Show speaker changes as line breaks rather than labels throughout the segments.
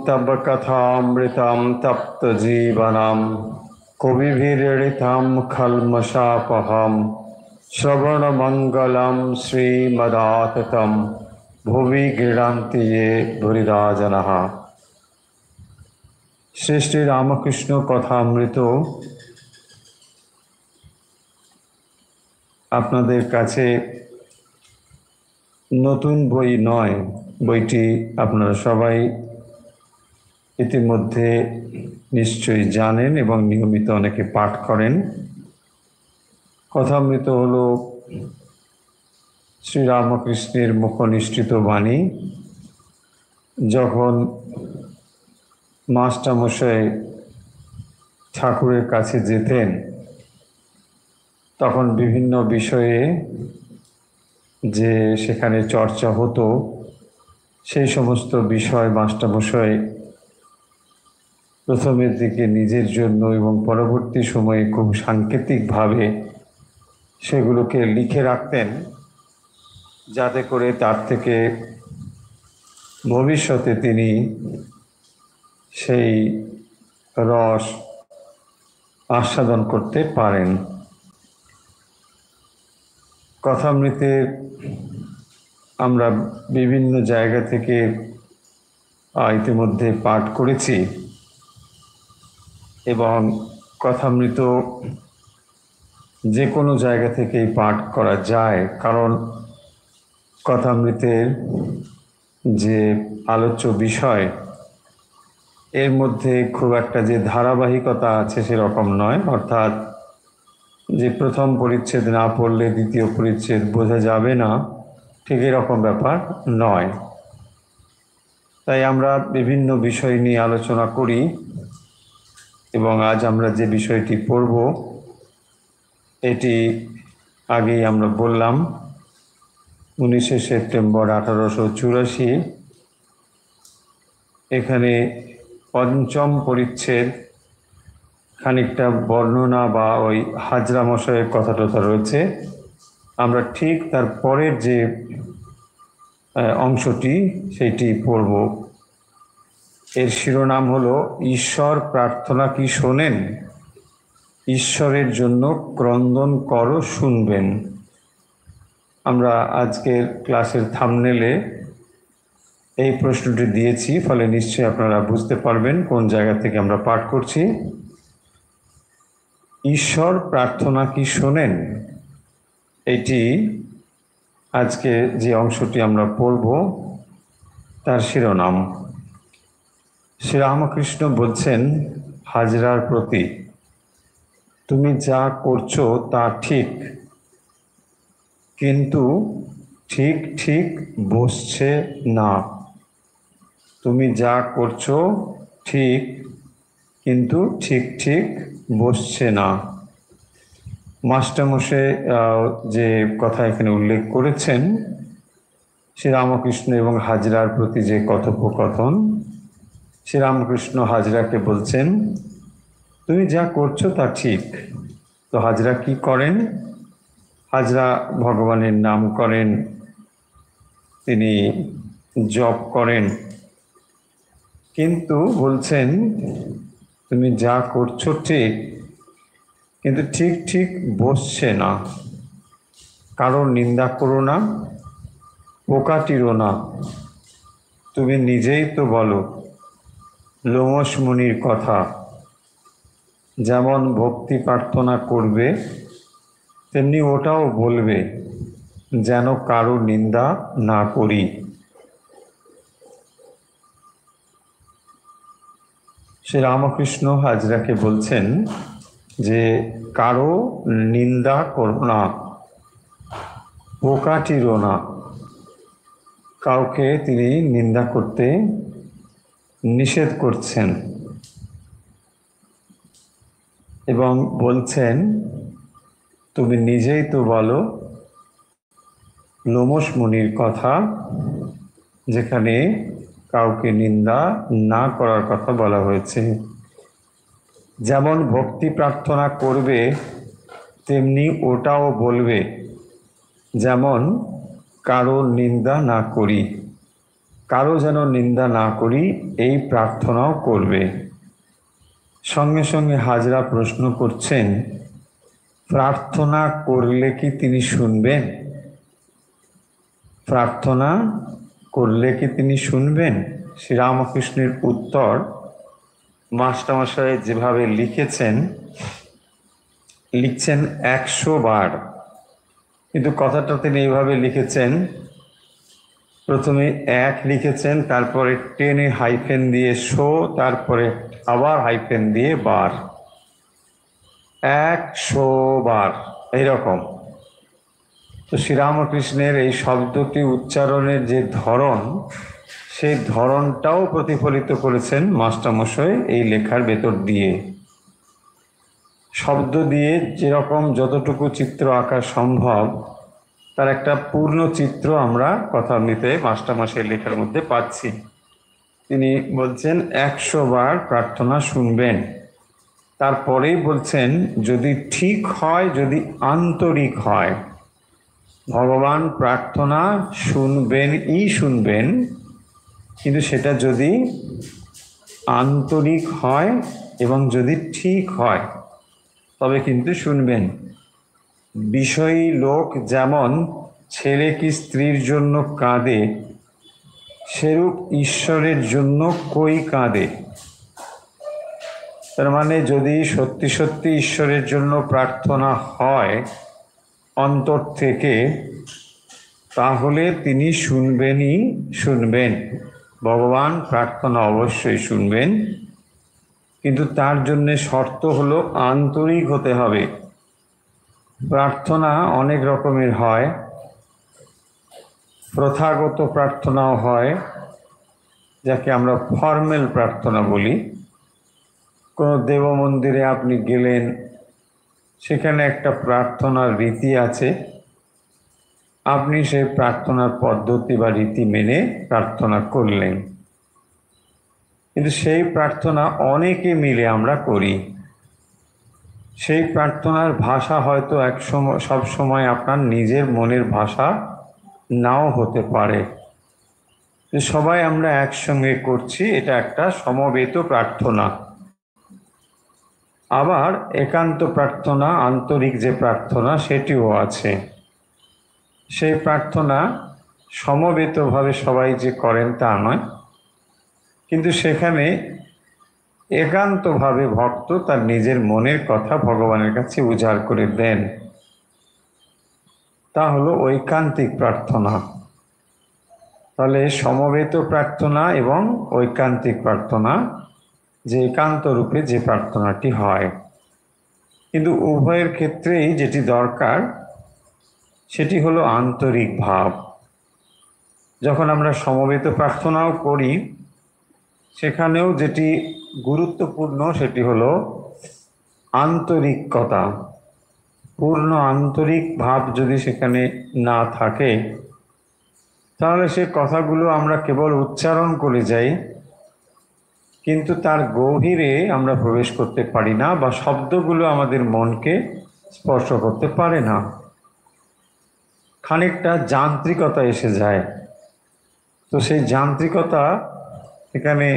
तव कथामृतं तप्तजीवनं कविभिरीडितं कल्मषापहं श्रवणमङ्गलं श्रीमदाततं भुवि गृह्णन्ति ये भूरिदा जनाः। श्री श्री रामकृष्ण कथामृत আপনাদের কাছে নতুন বই নয়, বইটি আপনারা সবাই ইতিমধ্যে নিশ্চয়ই জানেন এবং নিয়মিত অনেকে পাঠ করেন। কথামৃত হলো শ্রী রামকৃষ্ণের মুখনিসৃত বাণী। যখন মাস্টারমশাই ঠাকুরের কাছে যেতেন তখন বিভিন্ন বিষয়ে যে সেখানে চর্চা হতো সেই সমস্ত বিষয় মাস্টারমশাই প্রথমের দিকে নিজের জন্য এবং পরবর্তী সময়ে খুব সাংকেতিকভাবে সেগুলোকে লিখে রাখতেন, যাতে করে তার থেকে ভবিষ্যতে তিনি সেই রস আস্বাদন করতে পারেন। কথামৃতের আমরা বিভিন্ন জায়গা থেকে ইতিমধ্যে পাঠ করেছি এবং কথামৃত যে কোনো জায়গা থেকেই পাঠ করা যায়, কারণ কথামৃতের যে আলোচ্য বিষয় এর মধ্যে খুব একটা যে ধারাবাহিকতা আছে সেরকম নয়। অর্থাৎ যে প্রথম পরিচ্ছেদ না পড়লে দ্বিতীয় পরিচ্ছেদ বোঝা যাবে না, ঠিক এরকম ব্যাপার নয়। তাই আমরা বিভিন্ন বিষয় নিয়ে আলোচনা করি এবং আজ আমরা যে বিষয়টি পড়ব এটি আগেই আমরা বললাম 19শে সেপ্টেম্বর 1884। এখানে পঞ্চম পরিচ্ছেদ খানিকটা বর্ণনা বা ওই হাজরা মশাইয়ের কথাটা রয়েছে। আমরা ঠিক তার পরের যে অংশটি সেইটি পড়ব। এর শিরোনাম হলো ঈশ্বর প্রার্থনা কি শোনেন, ঈশ্বরের জন্য ক্রন্দন করো শুনবেন। আমরা আজকের ক্লাসের থাম্বনেলে এই প্রশ্নটি দিয়েছি, ফলে নিশ্চয়ই আপনারা বুঝতে পারবেন কোন জায়গা থেকে আমরা পাঠ করছি। ঈশ্বর প্রার্থনা কি শোনেন, এটি আজকে যে অংশটি আমরা পড়ব তার শিরোনাম। শ্রীরামকৃষ্ণ বলছেন হাজরার প্রতি, তুমি যা করছো তা ঠিক, কিন্তু ঠিক ঠিক বসছে না। তুমি যা করছো ঠিক, কিন্তু ঠিক ঠিক বসছে না। মাস্টারমশাই যে কথা এখানে উল্লেখ করেছেন শ্রীরামকৃষ্ণ এবং হাজরার প্রতি যে কথোপকথন, শ্রীরামকৃষ্ণ হাজরাকে বলছেন তুমি যা করছো তা ঠিক। তো হাজরা কি করেন? হাজরা ভগবানের নাম করেন, তিনি জপ করেন, কিন্তু বলছেন তুমি যা করছো ঠিক, কিন্তু ঠিক ঠিক বসছে না। কারোর নিন্দা করো না, পোকাটিরও না। তুমি নিজেই তো বলো লোমশ মুনির কথা, যেমন ভক্তি প্রার্থনা করবে তেমনি ওটাও বলবে যেন কারো নিন্দা না করি। শ্রী রামকৃষ্ণ হাজরাকে বলছেন যে কারো নিন্দা করো না, পোকাটিরও না। কাউকে তিনি নিন্দা করতে নিষেধ করছেন এবং বলছেন তুমি নিজেই তো বলো লোমশ মুনির কথা, যেখানে কাউকে নিন্দা না করার কথা বলা হয়েছে। যেমন ভক্তি প্রার্থনা করবে তেমনি ওটাও বলবে যেমন কারো নিন্দা না করি। কারো যেন নিন্দা না করি এই প্রার্থনাও করবে। সঙ্গে সঙ্গে হাজরা প্রশ্ন করছেন, প্রার্থনা করলে কি তিনি শুনবেন? প্রার্থনা করলে কি তিনি শুনবেন? শ্রীরামকৃষ্ণের উত্তর মাস্টারমশাই যেভাবে লিখছেন 100 বার, কিন্তু কথাটা তিনি এইভাবে লিখেছেন, প্রথমে 1 লিখেছেন, তারপরে টেনে হাইফেন দিয়ে শো, তারপরে আবার হাইফেন দিয়ে বার, 100 বার এইরকম। তো শ্রীরামকৃষ্ণের এই শব্দটি উচ্চারণের যে ধরন, সেই ধরনটাও প্রতিফলিত করেছেন মাস্টারমশাই এই লেখার ভেতর দিয়ে। শব্দ দিয়ে যেরকম যতটুকু চিত্র আঁকা সম্ভব তার একটা পূর্ণ চিত্র আমরা কথামৃতে মাস্টারমশাই লেখার মধ্যে পাচ্ছি। তিনি বলছেন 100 বার প্রার্থনা শুনবেন, তারপরেই বলছেন যদি ঠিক হয়, যদি আন্তরিক হয়, ভগবান প্রার্থনা শুনবেন, কিন্তু সেটা যদি আন্তরিক হয় এবং যদি ঠিক হয় তবে কিন্তু শুনবেন। বিষয়ী লোক যেমন ছেলে কি স্ত্রীর জন্য কাঁদে, সেরূপ ঈশ্বরের জন্য কই কাঁদে। তার মানে যদি সত্যি সত্যি ঈশ্বরের জন্য প্রার্থনা হয় অন্তর থেকে, তাহলে তিনি শুনবেন। ভগবান প্রার্থনা অবশ্যই শুনবেন, কিন্তু তার জন্য শর্ত হলো আন্তরিক হতে হবে। প্রার্থনা অনেক রকমের হয়, প্রথাগত প্রার্থনাও হয়, যাকে আমরা ফর্মাল প্রার্থনা বলি। কোনো দেব মন্দিরে আপনি গেলেন, সেখানে একটা প্রার্থনার রীতি আছে, আপনি সেই প্রার্থনার পদ্ধতি বা রীতি মেনে প্রার্থনা করলেন, কিন্তু সেই প্রার্থনা অনেকে মিলে আমরা করি। সেই প্রার্থনার ভাষা হয়তো সব সময় আপনার নিজের মনের ভাষা নাও হতে পারে। সবাই আমরা একসঙ্গে করছি, এটা একটা সমবেত প্রার্থনা। আবার একান্ত প্রার্থনা, আন্তরিক যে প্রার্থনা, সেটিও আছে। সেই প্রার্থনা সমবেতভাবে সবাই যে করেন তা নয়, কিন্তু সেখানে একান্তভাবে ভক্ত তার নিজের মনের কথা ভগবানের কাছে উজাড় করে দেন, তা হলো ঐকান্তিক প্রার্থনা। তাহলে সমবেত প্রার্থনা এবং ঐকান্তিক প্রার্থনা, যে একান্ত রূপে যে প্রার্থনাটি হয়, কিন্তু উভয়ের ক্ষেত্রেই যেটি দরকার সেটি হলো আন্তরিক ভাব। যখন আমরা সমবেত প্রার্থনাও করি, সেখানেও যেটি গুরুত্বপূর্ণ সেটি হলো আন্তরিকতা। পূর্ণ আন্তরিক ভাব যদি সেখানে না থাকে, তাহলে সে কথাগুলো আমরা কেবল উচ্চারণ করে যাই, কিন্তু তার গভীরে আমরা প্রবেশ করতে পারি না, বা শব্দগুলো আমাদের মনকে স্পর্শ করতে পারে না। খানিকটা যান্ত্রিকতা এসে যায়। তো সেই যান্ত্রিকতা এখানে,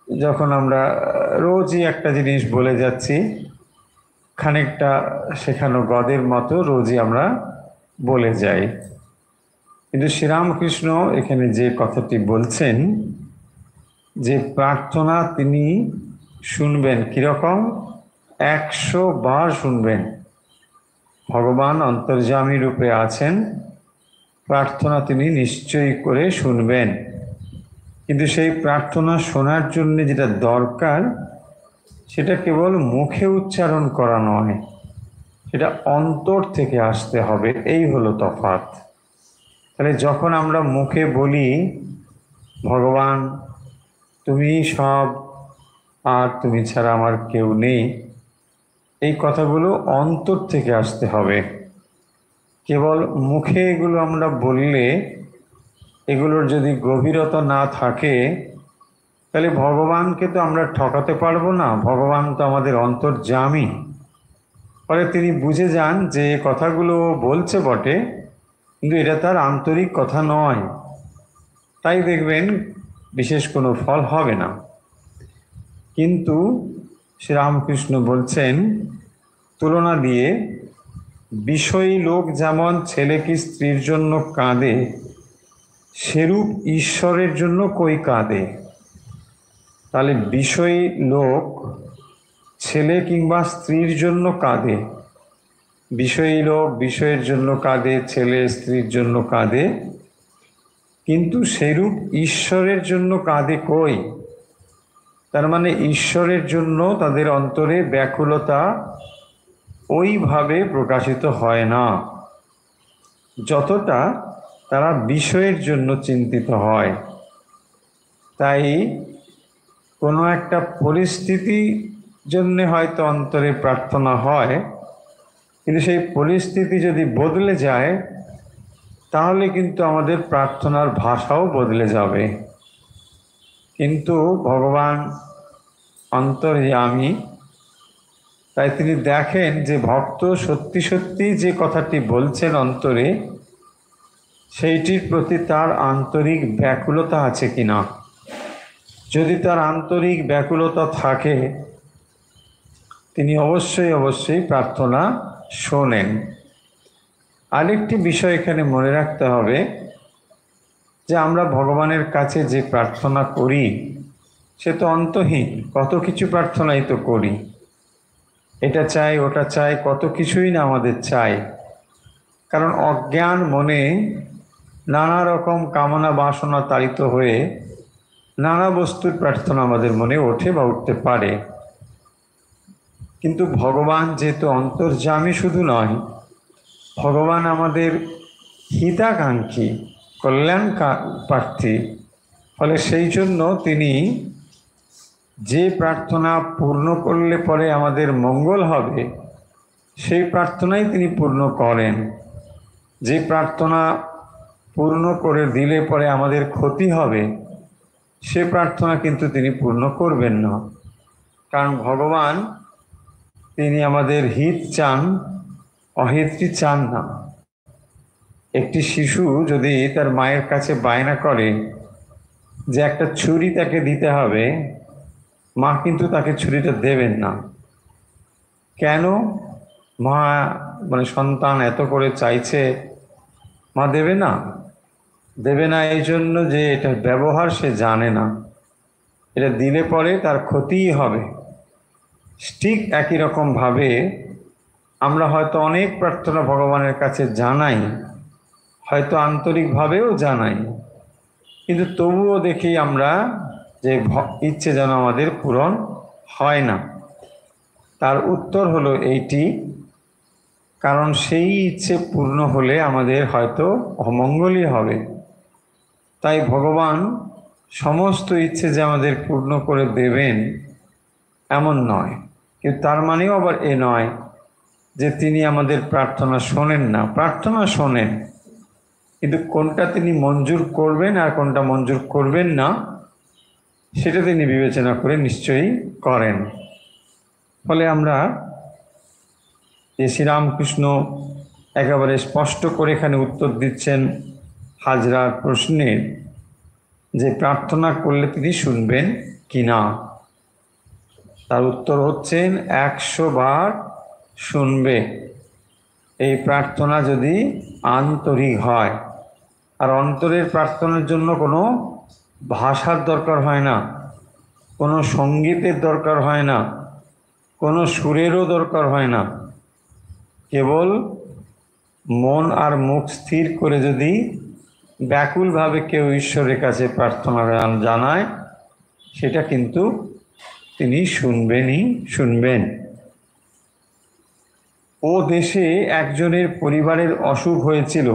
যখন আমরা রোজই একটা জিনিস বলে যাচ্ছি, খানিকটা শেখানো গদের মতো রোজই আমরা বলে যাই। কিন্তু শ্রীরামকৃষ্ণ এখানে যে কথাটি বলছেন, যে প্রার্থনা তিনি শুনবেন, কিরকম? 100 বার শুনবেন। ভগবান অন্তর্যামী রূপে আছেন, প্রার্থনা তিনি নিশ্চয়ই করে শুনবেন, কিন্তু সেই প্রার্থনা শোনার জন্য যেটা দরকার সেটা কেবল মুখে উচ্চারণ করা নয়, সেটা অন্তর থেকে আসতে হবে। এই হলো তফাৎ। তাহলে যখন আমরা মুখে বলি ভগবান তুমি সব, আর তুমি ছাড়া আমার কেউ নেই, এই কথাগুলো অন্তর থেকে আসতে হবে। কেবল মুখে এগুলো আমরা বললে, এগুলোর যদি গভীরতা না থাকে, তাহলে ভগবানকে তো আমরা ঠকাতে পারবো না। ভগবান তো আমাদের অন্তর্যামী। ফলে তিনি বুঝে যান যে কথাগুলো বলছে বটে, কিন্তু এটা তার আন্তরিক কথা নয়। তাই দেখবেন বিশেষ কোনো ফল হবে না। কিন্তু শ্রীরামকৃষ্ণ বলছেন তুলনা দিয়ে, বিষয়ী লোক যেমন ছেলে কি স্ত্রীর জন্য কাঁদে, সেরূপ ঈশ্বরের জন্য কই কাঁদে। তাহলে বিষয়ী লোক ছেলে কিংবা স্ত্রীর জন্য কাঁদে, বিষয়ী লোক বিষয়ের জন্য কাঁদে, ছেলে স্ত্রীর জন্য কাঁদে, কিন্তু সেরূপ ঈশ্বরের জন্য কাঁদে কই। তার মানে ঈশ্বরের জন্য তাদের অন্তরে ব্যাকুলতা ওইভাবে প্রকাশিত হয় না যতটা তারা বিষয়ের জন্য চিন্তিত হয়। তাই কোনো একটা পরিস্থিতির জন্য হয়তো অন্তরে প্রার্থনা হয়, কিন্তু সেই পরিস্থিতি যদি বদলে যায় তাহলে কিন্তু আমাদের প্রার্থনার ভাষাও বদলে যাবে। কিন্তু ভগবান অন্তর্যামী, তাই তিনি দেখেন যে ভক্ত সত্যি সত্যি যে কথাটি বলছেন অন্তরে, সেইটির প্রতি তার আন্তরিক ব্যাকুলতা আছে কিনা। যদি তার আন্তরিক ব্যাকুলতা থাকে, তিনি অবশ্যই প্রার্থনা শোনেন। আরেকটি বিষয় এখানে মনে রাখতে হবে যে আমরা ভগবানের কাছে যে প্রার্থনা করি সে তো অন্তহীন, কত কিছু প্রার্থনাই তো করি, এটা চাই ওটা চাই, কত কিছুই না আমাদের চাই। কারণ অজ্ঞান মনে নানা রকম কামনা বাসনা তাড়িত হয়ে নানা বস্তুর প্রার্থনা আমাদের মনে ওঠে বা উঠতে পারে। কিন্তু ভগবান যেহেতু অন্তর্যামী শুধু নয়, ভগবান আমাদের হিতাকাঙ্ক্ষী, কল্যাণ প্রার্থী, ফলে সেই জন্য তিনি যে প্রার্থনা পূর্ণ করলে পরে আমাদের মঙ্গল হবে সেই প্রার্থনাই তিনি পূর্ণ করেন। যে প্রার্থনা পূর্ণ করে দিলে পরে আমাদের ক্ষতি হবে সে প্রার্থনা কিন্তু তিনি পূর্ণ করবেন না। কারণ ভগবান তিনি আমাদের হিত চান, অহিতটি চান না। একটি শিশু যদি তার মায়ের কাছে বায়না করে যে একটা ছুরি তাকে দিতে হবে, মা কিন্তু তাকে ছুরিটা দেবেন না। কেন? মা সন্তান এত করে চাইছে, মা দেবে না। দেবে না এই জন্য যে এটার ব্যবহার সে জানে না, এটা দিলে পরে তার ক্ষতিই হবে। ঠিক একই রকমভাবে আমরা হয়তো অনেক প্রার্থনা ভগবানের কাছে জানাই, হয়তো আন্তরিকভাবেও জানাই, কিন্তু তবুও দেখি আমরা যে ইচ্ছে যেন আমাদের পূরণ হয় না। তার উত্তর হলো এইটি, কারণ সেই ইচ্ছে পূর্ণ হলে আমাদের হয়তো অমঙ্গলই হবে। তাই ভগবান সমস্ত ইচ্ছে যে আমাদের পূর্ণ করে দেবেন এমন নয়, কিন্তু তার মানেও আবার এ নয় যে তিনি আমাদের প্রার্থনা শোনেন না। প্রার্থনা শোনেন, কিন্তু কোনটা তিনি মঞ্জুর করবেন আর কোনটা মঞ্জুর করবেন না সেটা তিনি বিবেচনা করে নিশ্চয়ই করেন। ফলে আমরা যে শ্রীরামকৃষ্ণ একেবারে স্পষ্ট করে এখানে উত্তর দিচ্ছেন হাজরার প্রশ্নের, যে প্রার্থনা করলে তিনি শুনবেন কি না। তার উত্তর হচ্ছেন 100 বার শুনবে, এই প্রার্থনা যদি আন্তরিক হয়। আর অন্তরের প্রার্থনার জন্য কোনো ভাষার দরকার হয় না, কোনো সঙ্গীতের দরকার হয় না, কোনো সুরেরও দরকার হয় না। কেবল মন আর মুখ স্থির করে যদি ব্যাকুলভাবে কেউ ঈশ্বরের কাছে প্রার্থনা জানায়, সেটা কিন্তু তিনি শুনবেন। ও দেশে একজনের পরিবারের অসুখ হয়েছিল,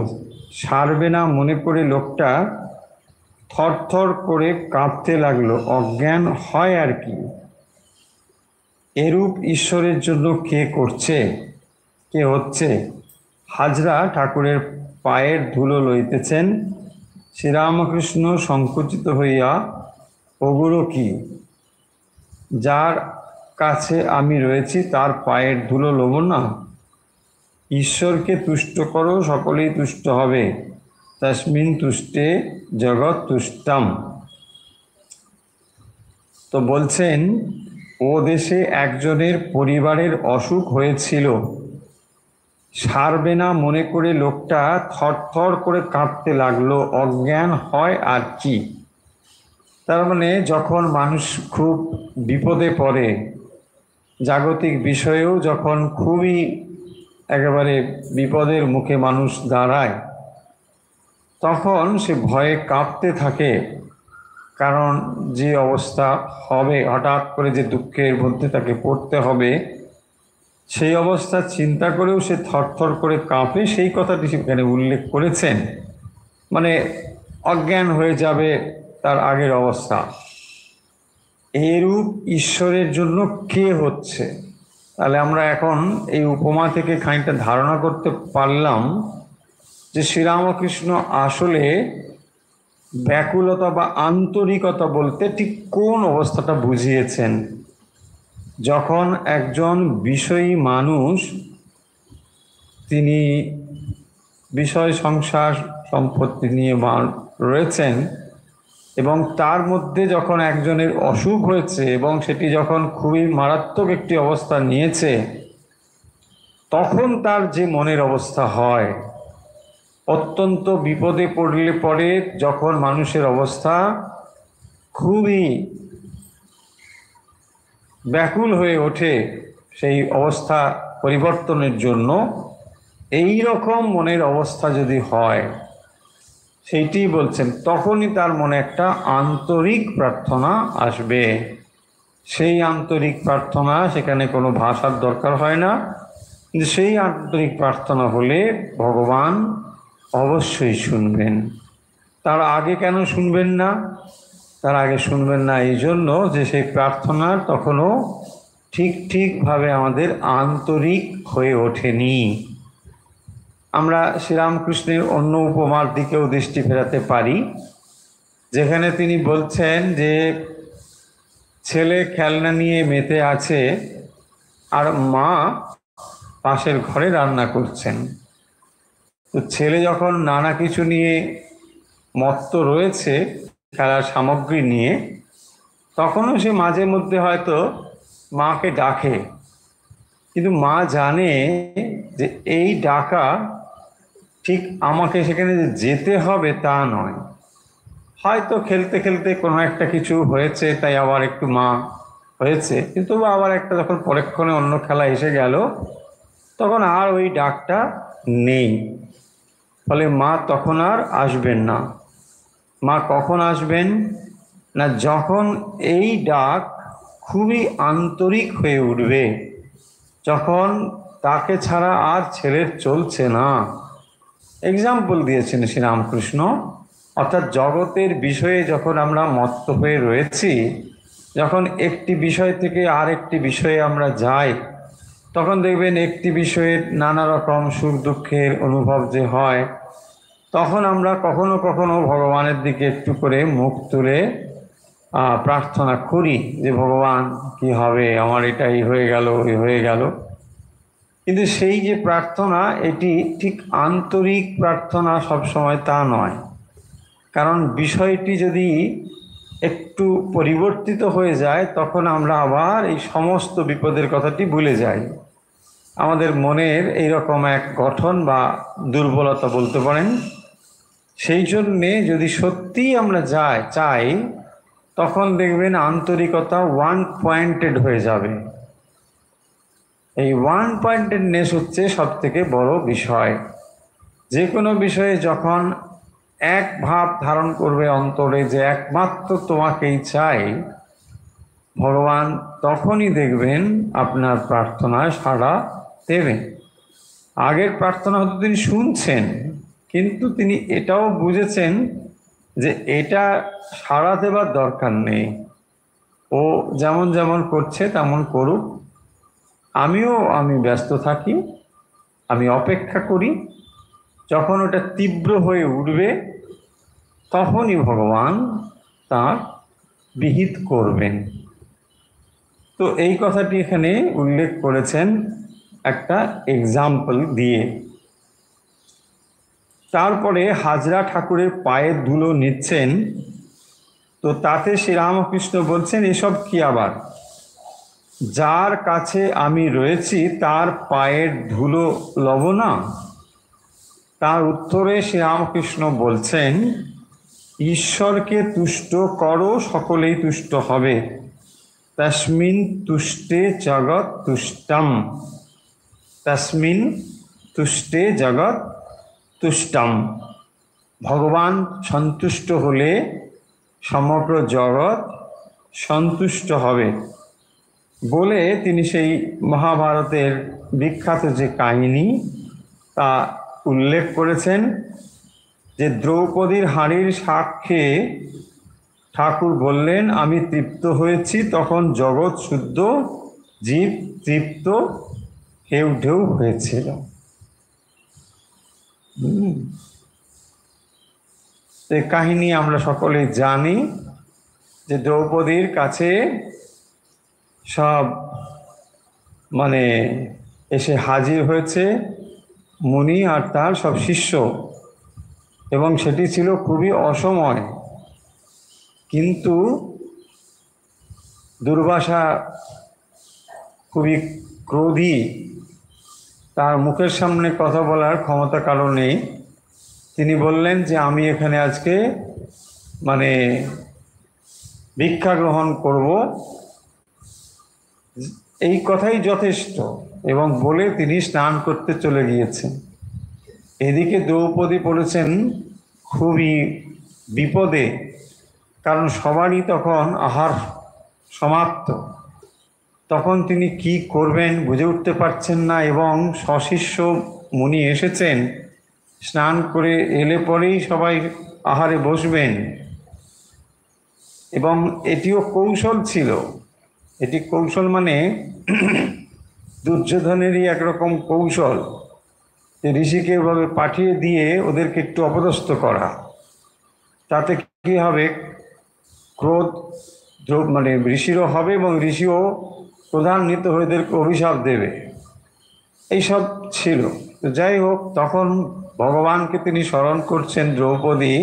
সারবে না মনে করে লোকটা থরথর করে কাঁপতে লাগলো। অজ্ঞান হয় আর কি। এরূপ ঈশ্বরের জন্য কে করছে, কে হচ্ছে? হাজরা ঠাকুরের পায়ের ধুলো লইতেছেন। শ্রীরামকৃষ্ণ সংকুচিত হইয়া, ওগুলো কি? যার কাছে আমি রয়েছি তার পায়ের ধুলো লব না? ঈশ্বরকে তুষ্ট করো, সকলেই তুষ্ট হবে। তস্মিন তুষ্টে জগৎ তুষ্টম। তো বলছেন, ও দেশে একজনের পরিবারের অসুখ হয়েছিল, সারবে না মনে করে লোকটা থরথর করে কাঁপতে লাগলো, অজ্ঞান হয় আর কি। তার মানে যখন মানুষ খুব বিপদে পড়ে, জাগতিক বিষয়েও যখন খুবই একেবারে বিপদের মুখে মানুষ দাঁড়ায়, তখন সে ভয়ে কাঁপতে থাকে। কারণ যে অবস্থা হবে, হঠাৎ করে যে দুঃখের মধ্যে তাকে পড়তে হবে, সেই অবস্থা চিন্তা করেও সে থরথর করে কাঁপে। সেই কথাটি সেখানে উল্লেখ করেছেন, মানে অজ্ঞান হয়ে যাবে তার আগের অবস্থা। এরূপ ঈশ্বরের জন্য কে হচ্ছে? তাহলে আমরা এখন এই উপমা থেকে খানিকটা ধারণা করতে পারলাম যে শ্রীরামকৃষ্ণ আসলে ব্যাকুলতা বা আন্তরিকতা বলতে ঠিক কোন অবস্থাটা বুঝিয়েছেন। যখন একজন বিষয়ী মানুষ, তিনি বিষয় সংসার সম্পত্তি নিয়ে রয়েছেন, এবং তার মধ্যে যখন একজনের অসুখ হয়েছে এবং সেটি যখন খুবই মারাত্মক একটি অবস্থা নিয়েছে, তখন তার যে মনের অবস্থা হয়, অত্যন্ত বিপদে পড়লে পরে যখন মানুষের অবস্থা খুবই ব্যাকুল হয়ে ওঠে সেই অবস্থা পরিবর্তনের জন্য, এই রকম মনের অবস্থা যদি হয়, সেইটি বলছেন, তখনই তার মনে একটা আন্তরিক প্রার্থনা আসবে। সেই আন্তরিক প্রার্থনা, সেখানে কোনো ভাষার দরকার হয় না, কিন্তু সেই আন্তরিক প্রার্থনা হলে ভগবান অবশ্যই শুনবেন। তার আগে কেন শুনবেন না? তার আগে শুনবেন না এই জন্য যে সেই প্রার্থনা তখনও ঠিকভাবে আমাদের আন্তরিক হয়ে ওঠেনি। আমরা শ্রীরামকৃষ্ণের অন্য উপমার দিকেও দৃষ্টি ফেরাতে পারি, যেখানে তিনি বলছেন যে ছেলে খেলনা নিয়ে মেতে আছে আর মা পাশের ঘরে রান্না করছেন। তো ছেলে যখন নানা কিছু নিয়ে মত্ত রয়েছে, খেলার সামগ্রী নিয়ে, তখনও সে মাঝে মধ্যে হয়তো মাকে ডাকে, কিন্তু মা জানে যে এই ডাকা ঠিক আমাকে সেখানে যেতে হবে তা নয়। হয়তো খেলতে খেলতে কোনো একটা কিছু হয়েছে, তাই আবার একটু মা হয়েছে, কিন্তু আবার একটা যখন পরক্ষণে অন্য খেলা এসে গেল, তখন আর ওই ডাকটা নেই। ফলে মা তখন আর আসবেন না। মা কখন আসবেন না, যখন এই ডাক খুবই আন্তরিক হয়ে উঠবে, যখন তাকে ছাড়া আর ছেলের চলছে না। এক্সাম্পল দিয়েছেন শ্রীরামকৃষ্ণ, অর্থাৎ জগতের বিষয়ে যখন আমরা মত্ত হয়ে রয়েছি, যখন একটি বিষয় থেকে আর একটি বিষয়ে আমরা যাই, তখন দেখবেন একটি বিষয়ের নানা রকম সুখ দুঃখের অনুভব যে হয়, তখন আমরা কখনো কখনো ভগবানের দিকে একটু করে মুখ তুলে প্রার্থনা করি যে ভগবান কি হবে, আমার এটাই হয়ে গেল, ওই হয়ে গেল। কিন্তু সেই যে প্রার্থনা, এটি ঠিক আন্তরিক প্রার্থনা সবসময় তা নয়। কারণ বিষয়টি যদি একটু পরিবর্তিত হয়ে যায়, তখন আমরা আবার এই সমস্ত বিপদের কথাটি ভুলে যাই। আমাদের মনের এইরকম এক গঠন বা দুর্বলতা বলতে পারেন। সেই জন্যে যদি সত্যিই আমরা চাই, তখন দেখবেন আন্তরিকতা ওয়ান পয়েন্টেড হয়ে যাবে। এই ওয়ান পয়েন্টেডনেস হচ্ছে সব থেকে বড় বিষয়। যে কোনো বিষয়ে যখন এক ভাব ধারণ করবে অন্তরে যে একমাত্র তোমাকেই চাই, ভগবান তখনই দেখবেন আপনার প্রার্থনায় সাড়া দেবেন। আগের প্রার্থনা হয়তো তিনি শুনছেন, কিন্তু তিনি এটাও বুঝেছেন যে এটা সাড়া দেবার দরকার নেই, ও যেমন যেমন করছে তেমন করুক, আমি ব্যস্ত থাকি, আমি অপেক্ষা করি। যখন ওটা তীব্র হয়ে উঠবে, তখনই ভগবান তার বিহিত করবেন। তো এই কথাটি এখানে উল্লেখ করেছেন একটা এক্সাম্পল দিয়ে। তারপরে হাজরা ঠাকুরের পায়ের ধুলো নিচ্ছেন। তো তাতে শ্রীরামকৃষ্ণ বলছেন, এসব কি আবার? যার কাছে আমি রয়েছি তার পায়ের ধুলো লব না? তার উত্তরে শ্রীরামকৃষ্ণ বলছেন, ঈশ্বরকে তুষ্ট করো, সকলেই তুষ্ট হবে। তস্মিন তুষ্টে জগৎ তুষ্টম। তস্মিন তুষ্টে জগৎ তুষ্টম। ভগবান সন্তুষ্ট হলে সমগ্র জগৎ সন্তুষ্ট হবে বলে তিনি সেই মহাভারতের বিখ্যাত যে কাহিনী তা উল্লেখ করেছেন, যে দ্রৌপদীর হাঁড়ির শাক খেয়ে ঠাকুর বললেন, আমি তৃপ্ত হয়েছি। তখন জগৎ শুদ্ধ, জীব তৃপ্ত, হেউ ঢেউ হয়েছিল। এই কাহিনী আমরা সকলে জানি, যে দ্রৌপদীর কাছে সব এসে হাজির হয়েছে মুনি আর তার সব শিষ্য, এবং সেটি ছিল খুবই অসময়। কিন্তু দুর্বাসা খুবই ক্রোধী, তার মুখের সামনে কথা বলার ক্ষমতা কারো নেই। তিনি বললেন যে আমি এখানে আজকে ভিক্ষা গ্রহণ করব, এই কথাই যথেষ্ট, এবং বলে তিনি স্নান করতে চলে গিয়েছেন। এদিকে দ্রৌপদী পড়েছেন খুবই বিপদে, কারণ সবারই তখন আহার সমাপ্ত। তখন তিনি কি করবেন বুঝে উঠতে পারছেন না, এবং সশিষ্য মুনি এসেছেন, স্নান করে এলে পরেই সবাই আহারে বসবেন। এবং এটিও কৌশল ছিল। এটি কৌশল দুর্যোধনেরই একরকম কৌশল, যে ঋষিকে এভাবে পাঠিয়ে দিয়ে ওদেরকে একটু অপদস্থ করা। তাতে কি হবে, ক্রোধ ঋষিরও হবে, এবং ঋষিও ক্রোধান্বিত হয়ে এদেরকে অভিশাপ দেবে। এইসব ছিল। তো যাই হোক, তখন ভগবানকে তিনি স্মরণ করছেন দ্রৌপদী,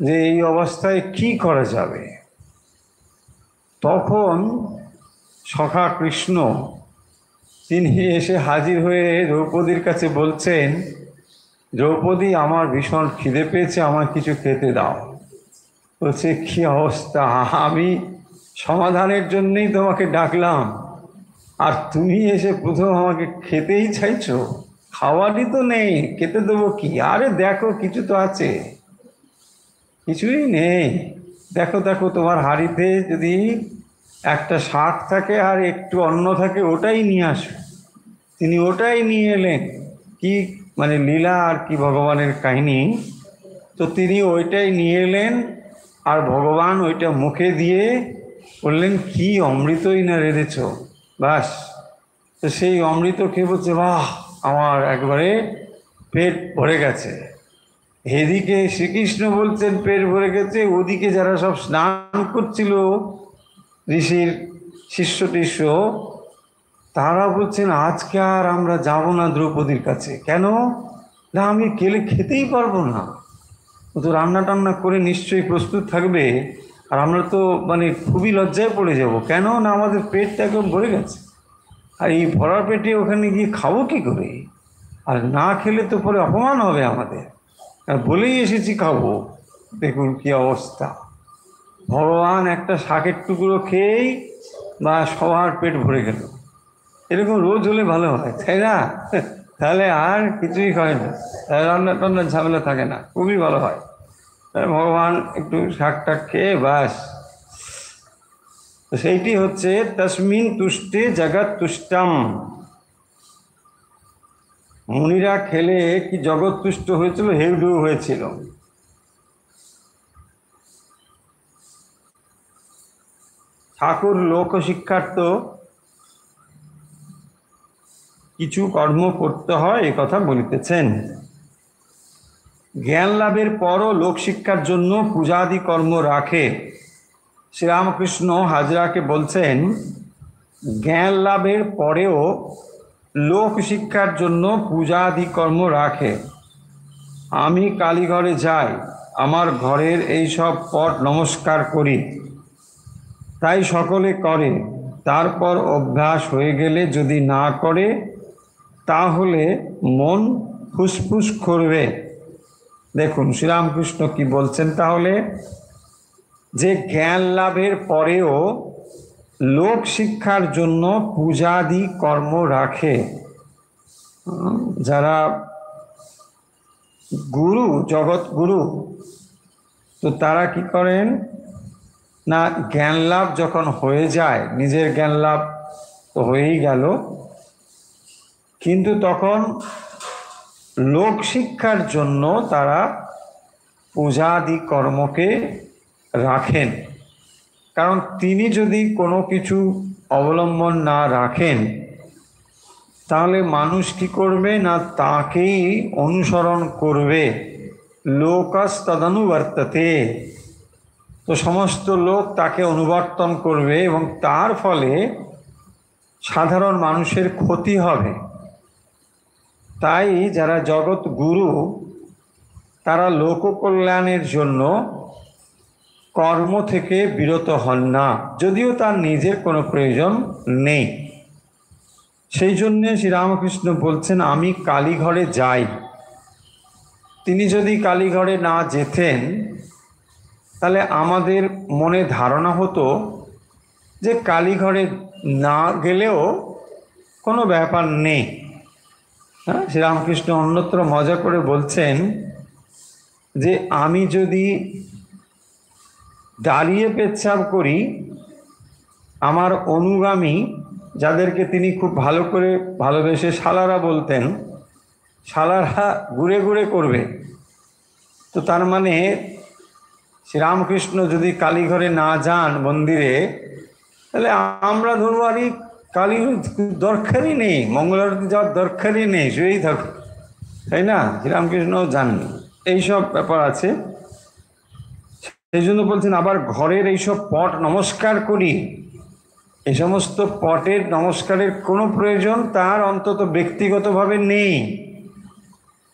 যে এই অবস্থায় কি করা যাবে। তখন সখা কৃষ্ণ তিনি এসে হাজির হয়ে দ্রৌপদীর কাছে বলছেন, দ্রৌপদী, আমার ভীষণ খিদে পেয়েছে, আমার কিছু খেতে দাও। বলছে, কি অবস্থা, আমি সমাধানের জন্যই তোমাকে ডাকলাম, আর তুমি এসে প্রথম আমাকে খেতেই চাইছো? খাওয়ারই তো নেই, খেতে দেবো কি? আরে দেখো, কিছু তো আছে। কিছুই নেই। দেখো দেখো, তোমার হাঁড়িতে যদি একটা শাক থাকে আর একটু অন্ন থাকে, ওটাই নিয়ে আসো। তিনি ওটাই নিয়ে এলেন। কি লীলা আর কি ভগবানের কাহিনী। তো তিনি ওইটাই নিয়ে এলেন, আর ভগবান ওইটা মুখে দিয়ে বললেন, কি অমৃতই না রেঁধেছ। বাস, তো সেই অমৃত খেয়ে বলছে, বাহ, আমার একবারে পেট ভরে গেছে। এদিকে শ্রীকৃষ্ণ বলছেন পেট ভরে গেছে, ওদিকে যারা সব স্নান করছিল ঋষির শিষ্য টিষ্য, তারা বলছেন, আজকে আর আমরা যাব না দ্রৌপদীর কাছে। কেন না? আমি খেতেই পারবো না। ও তো রান্না টান্না করে নিশ্চয়ই প্রস্তুত থাকবে, আর আমরা তো খুবই লজ্জায় পড়ে যাব। কেন না? আমাদের পেটটা একদম ভরে গেছে, আর এই ভরা পেটে ওখানে গিয়ে খাবো কি করে? আর না খেলে তো পরে অপমান হবে আমাদের। আর বলেই এসেছি খাবো। দেখুন কি অবস্থা। ভগবান একটা শাকের টুকরো খেয়েই সবার পেট ভরে গেল। এরকম রোজ হলে ভালো হয়, তাই না? তাহলে আর কিছুই হয় না, রান্না টান্নার ঝামেলা থাকে না, খুবই ভালো হয়। ভগবান একটু শাক টাক খেয়ে বাস। সেইটি হচ্ছে তস্মিন তুষ্টে জগৎ তুষ্টম। মুনিরা খেলে কি জগৎ তুষ্ট হয়েছিল, হেউডু হয়েছিল। ঠাকুর লোকশিক্ষার্থ কিছু কর্ম করতে হয় এ কথা বলিতেছেন। জ্ঞান লাভের পরও লোকশিক্ষার জন্য পূজাদি কর্ম রাখে। শ্রীরামকৃষ্ণ হাজরাকে বলছেন, জ্ঞান লাভের পরেও লোকশিক্ষার জন্য পূজাদি কর্ম রাখে। আমি কালীঘরে যাই, আমার ঘরের এই সব পট নমস্কার করি, তাই সকলে করে। তারপর অভ্যাস হয়ে গেলে যদি না করে তাহলে মন ফুসফুস করবে। দেখুন শ্রীরামকৃষ্ণ কি বলছেন তাহলে, যে জ্ঞান লাভের পরেও লোক শিক্ষার জন্য পূজাদি কর্ম রাখে। যারা গুরু, জগৎ গুরু, তো তারা কি করেন না, জ্ঞান লাভ যখন হয়ে যায়, নিজের জ্ঞান লাভ তো হয়েই গেল, কিন্তু তখন লোক শিক্ষার জন্য তারা পূজাদি কর্মকে রাখেন। কারণ তিনি যদি কোনো কিছু অবলম্বন না রাখেন তাহলে মানুষ কি করবে না, তাকেই অনুসরণ করবে। লোকস তদনুবর্ততে, তো সমস্ত লোক তাকে অনুবর্তন করবে এবং তার ফলে সাধারণ মানুষের ক্ষতি হবে। তাই যারা জগৎ গুরু তারা লোককল্যাণের জন্য কর্ম থেকে বিরত হন না, যদিও তার নিজের কোনো প্রয়োজন নেই। সেই জন্যে শ্রীরামকৃষ্ণ বলছেন আমি কালীঘরে যাই। তিনি যদি কালীঘরে না যেতেন তাহলে আমাদের মনে ধারণা হতো যে কালীঘরে না গেলেও কোনো ব্যাপার নেই। হ্যাঁ, শ্রীরামকৃষ্ণ অন্যত্র মজা করে বলছেন যে আমি যদি দাঁড়িয়ে পেচ্ছাব করি, আমার অনুগামী যাদেরকে তিনি খুব ভালো করে ভালোবেসে শালারা বলতেন, শালারা ঘুরে ঘুরে করবে। তো তার মানে শ্রীরামকৃষ্ণ যদি কালীঘরে না যান মন্দিরে, তাহলে আমরা ধরবো আরে কালী দরকারই নেই, মঙ্গল আরতি যাওয়ার দরকারই নেই, শুয়েই থাকো, তাই না? শ্রীরামকৃষ্ণও জাননি, এইসব ব্যাপার আছে। সেই জন্য বলছেন আবার ঘরের এইসব পট নমস্কার করি, এই সমস্ত পটের নমস্কারের কোনো প্রয়োজন তার অন্তত ব্যক্তিগতভাবে নেই।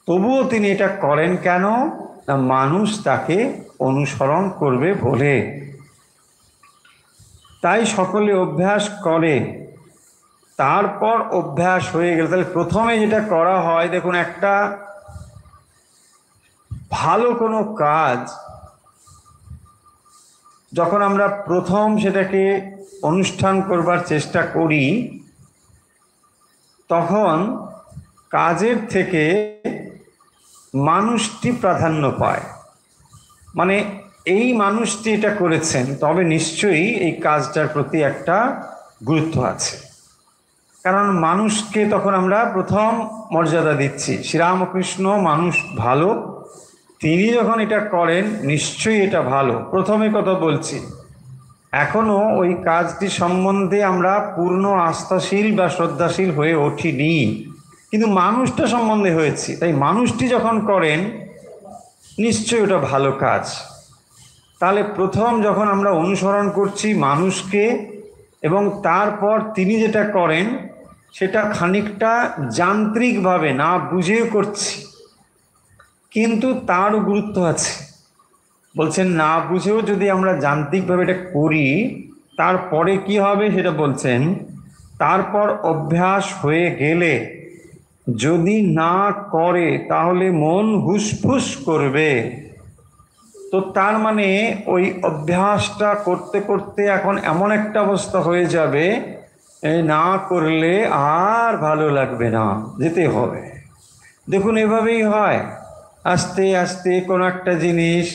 তবুও তিনি এটা করেন কেন না, মানুষ তাকে অনুসরণ করবে বলে। তাই সকলে অভ্যাস করে, তারপর অভ্যাস হয়ে গেলে, তাহলে প্রথমে যেটা করা হয়, দেখুন একটা ভালো কোনো কাজ যখন আমরা প্রথম সেটাকে অনুষ্ঠান করবার চেষ্টা করি, তখন কাজের থেকে মানুষটি প্রাধান্য পায়। মানে এই মানুষটি এটা করেছেন, তবে নিশ্চয়ই এই কাজটার প্রতি একটা গুরুত্ব আছে, কারণ মানুষকে তখন আমরা প্রথম মর্যাদা দিচ্ছি। শ্রীরামকৃষ্ণ মানুষ ভালো, তিনি যখন এটা করেন নিশ্চয়ই এটা ভালো, প্রথমে কথা বলছি। এখনও ওই কাজটি সম্বন্ধে আমরা পূর্ণ আস্থাশীল বা শ্রদ্ধাশীল হয়ে উঠিনি, কিন্তু মানুষটা সম্বন্ধে হয়েছি। তাই মানুষটি যখন করেন নিশ্চয়ই ওটা ভালো কাজ। তাহলে প্রথম যখন আমরা অনুসরণ করছি মানুষকে, এবং তারপর তিনি যেটা করেন সেটা খানিকটা যান্ত্রিকভাবে না বুঝেও করছি, কিন্তু তারও গুরুত্ব আছে। বলছেন না বুঝেও যদি আমরা যান্ত্রিকভাবে এটা করি তারপরে কি হবে সেটা বলছেন, তারপর অভ্যাস হয়ে গেলে যদি না করে তাহলে মন হুসফুস করবে। তো তার মানে ওই অভ্যাসটা করতে করতে এখন এমন একটা অবস্থা হয়ে যাবে, না করলে আর ভালো লাগবে না, যেতে হবে। দেখুন এভাবেই হয়, আস্তে আস্তে কোনো একটা জিনিস,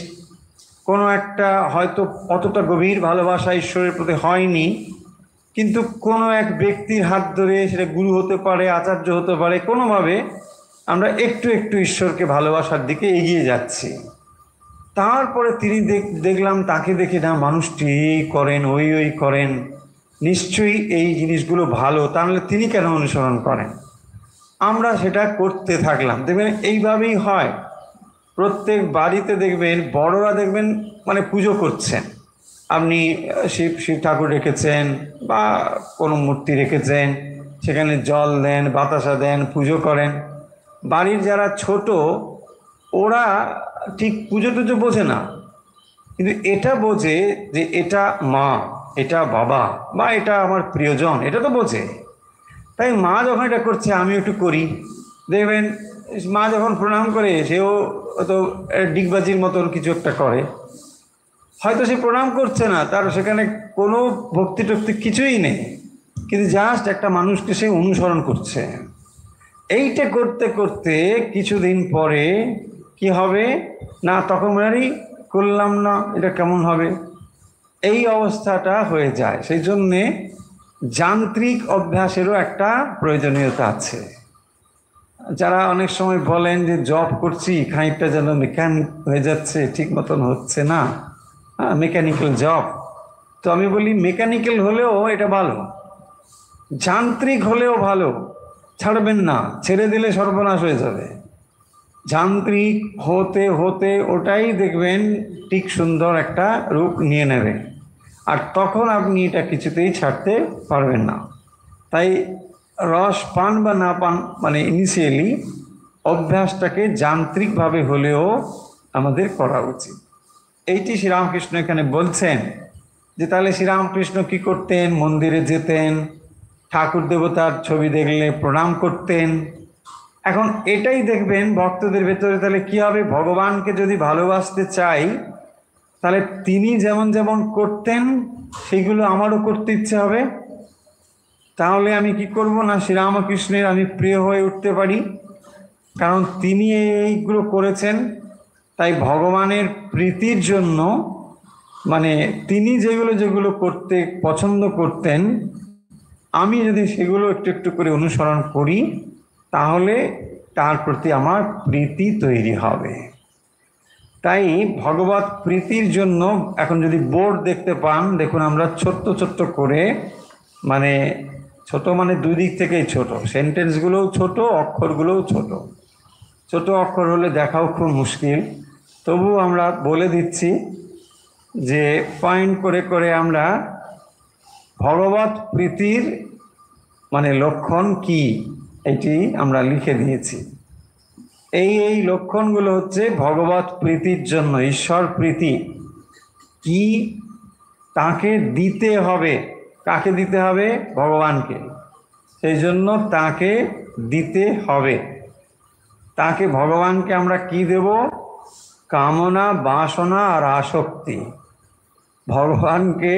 কোনো একটা হয়তো অতটা গভীর ভালোবাসা ঈশ্বরের প্রতি হয়নি, কিন্তু কোনো এক ব্যক্তির হাত ধরে, সেটা গুরু হতে পারে, আচার্য হতে পারে, কোনোভাবে আমরা একটু একটু ঈশ্বরকে ভালোবাসার দিকে এগিয়ে যাচ্ছি। তারপরে তিনি দেখলাম তাকে দেখে না মানুষটি করেন, ওই করেন, নিশ্চয়ই এই জিনিসগুলো ভালো, তাহলে তিনি কেন অনুসরণ করেন? আমরা সেটা করতে থাকলাম। দেখবেন এইভাবেই হয়, প্রত্যেক বাড়িতে দেখবেন বড়রা দেখবেন মানে পুজো করছেন, আপনি শিব ঠাকুর রেখেছেন বা কোনো মূর্তি রেখেছেন, সেখানে জল দেন, বাতাসা দেন, পুজো করেন। বাড়ির যারা ছোট ওরা ঠিক পুজো টুজো বোঝে না, কিন্তু এটা বোঝে যে এটা মা, এটা বাবা, বা এটা আমার প্রিয়জন, এটা তো বোঝে। তাই মা যখন এটা করছে আমি একটু করি, দেখবেন মা যখন প্রণাম করে সেও তো ডিগবাজির মতন কিছু একটা করে। হয়তো সে প্রণাম করছে না, তার সেখানে কোনো ভক্তি টক্তি কিছুই নেই, কিন্তু জাস্ট একটা মানুষকে সে অনুসরণ করছে। এইটা করতে করতে কিছুদিন পরে কি হবে না, তখন আরে করলাম না, এটা কেমন হবে, এই অবস্থাটা হয়ে যায়। সেই জন্যে যান্ত্রিক অভ্যাসেরও একটা প্রয়োজনীয়তা আছে। যারা অনেক সময় বলেন যে জব করছি খানিকটা যেন মেকানিক হয়ে যাচ্ছে, ঠিক মতন হচ্ছে না, হ্যাঁ মেকানিক্যাল জব, তো আমি বলি মেকানিক্যাল হলেও এটা ভালো, যান্ত্রিক হলেও ভালো, ছাড়বেন না, ছেড়ে দিলে সর্বনাশ হয়ে যাবে। যান্ত্রিক হতে হতে ওটাই দেখবেন ঠিক সুন্দর একটা রূপ নিয়ে নেবে, আর তখন আপনি এটা কিছুতেই ছাড়তে পারবেন না। তাই রস পান বা না পান মানে ইনিশিয়ালি অভ্যাসটাকে যান্ত্রিকভাবে হলেও আমাদের করা উচিত। এইটি শ্রীরামকৃষ্ণ এখানে বলছেন যে তাহলে শ্রীরামকৃষ্ণ কি করতেন, মন্দিরে যেতেন, ঠাকুর দেবতার ছবি দেখলে প্রণাম করতেন। এখন এটাই দেখবেন ভক্তদের ভেতরে তাহলে কি হবে, ভগবানকে যদি ভালোবাসতে চাই তাহলে তিনি যেমন যেমন করতেন সেগুলো আমারও করতে ইচ্ছে হবে। তাহলে আমি কি করব না, শ্রীরামকৃষ্ণের আমি প্রিয় হয়ে উঠতে পারি, কারণ তিনি এইগুলো করেছেন। তাই ভগবানের প্রীতির জন্য মানে তিনি যেগুলো যেগুলো করতে পছন্দ করতেন, আমি যদি সেগুলো একটু একটু করে অনুসরণ করি তাহলে তার প্রতি আমার প্রীতি তৈরি হবে। তাই ভগবত প্রীতির জন্য এখন যদি বোর্ড দেখতে পান, দেখুন আমরা ছোট্ট ছোট্ট করে, মানে ছোট মানে দুই দিক থেকেই ছোট, সেন্টেন্সগুলোও ছোট, অক্ষরগুলোও ছোট। ছোট অক্ষর হলে দেখাও খুব মুশকিল, তবু আমরা বলে দিচ্ছি যে পয়েন্ট করে করে আমরা ভগবত প্রীতির মানে লক্ষণ কি এটি আমরা লিখে দিয়েছি। এই লক্ষণগুলো হচ্ছে ভগবত প্রীতির জন্য, ঈশ্বর প্রীতি কি, তাকে দিতে হবে। কাকে দিতে হবে? ভগবানকে। সেই জন্য তাকে দিতে হবে। তাকে ভগবানকে আমরা কি দেব? কামনা, বাসনা আর আসক্তি। ভগবানকে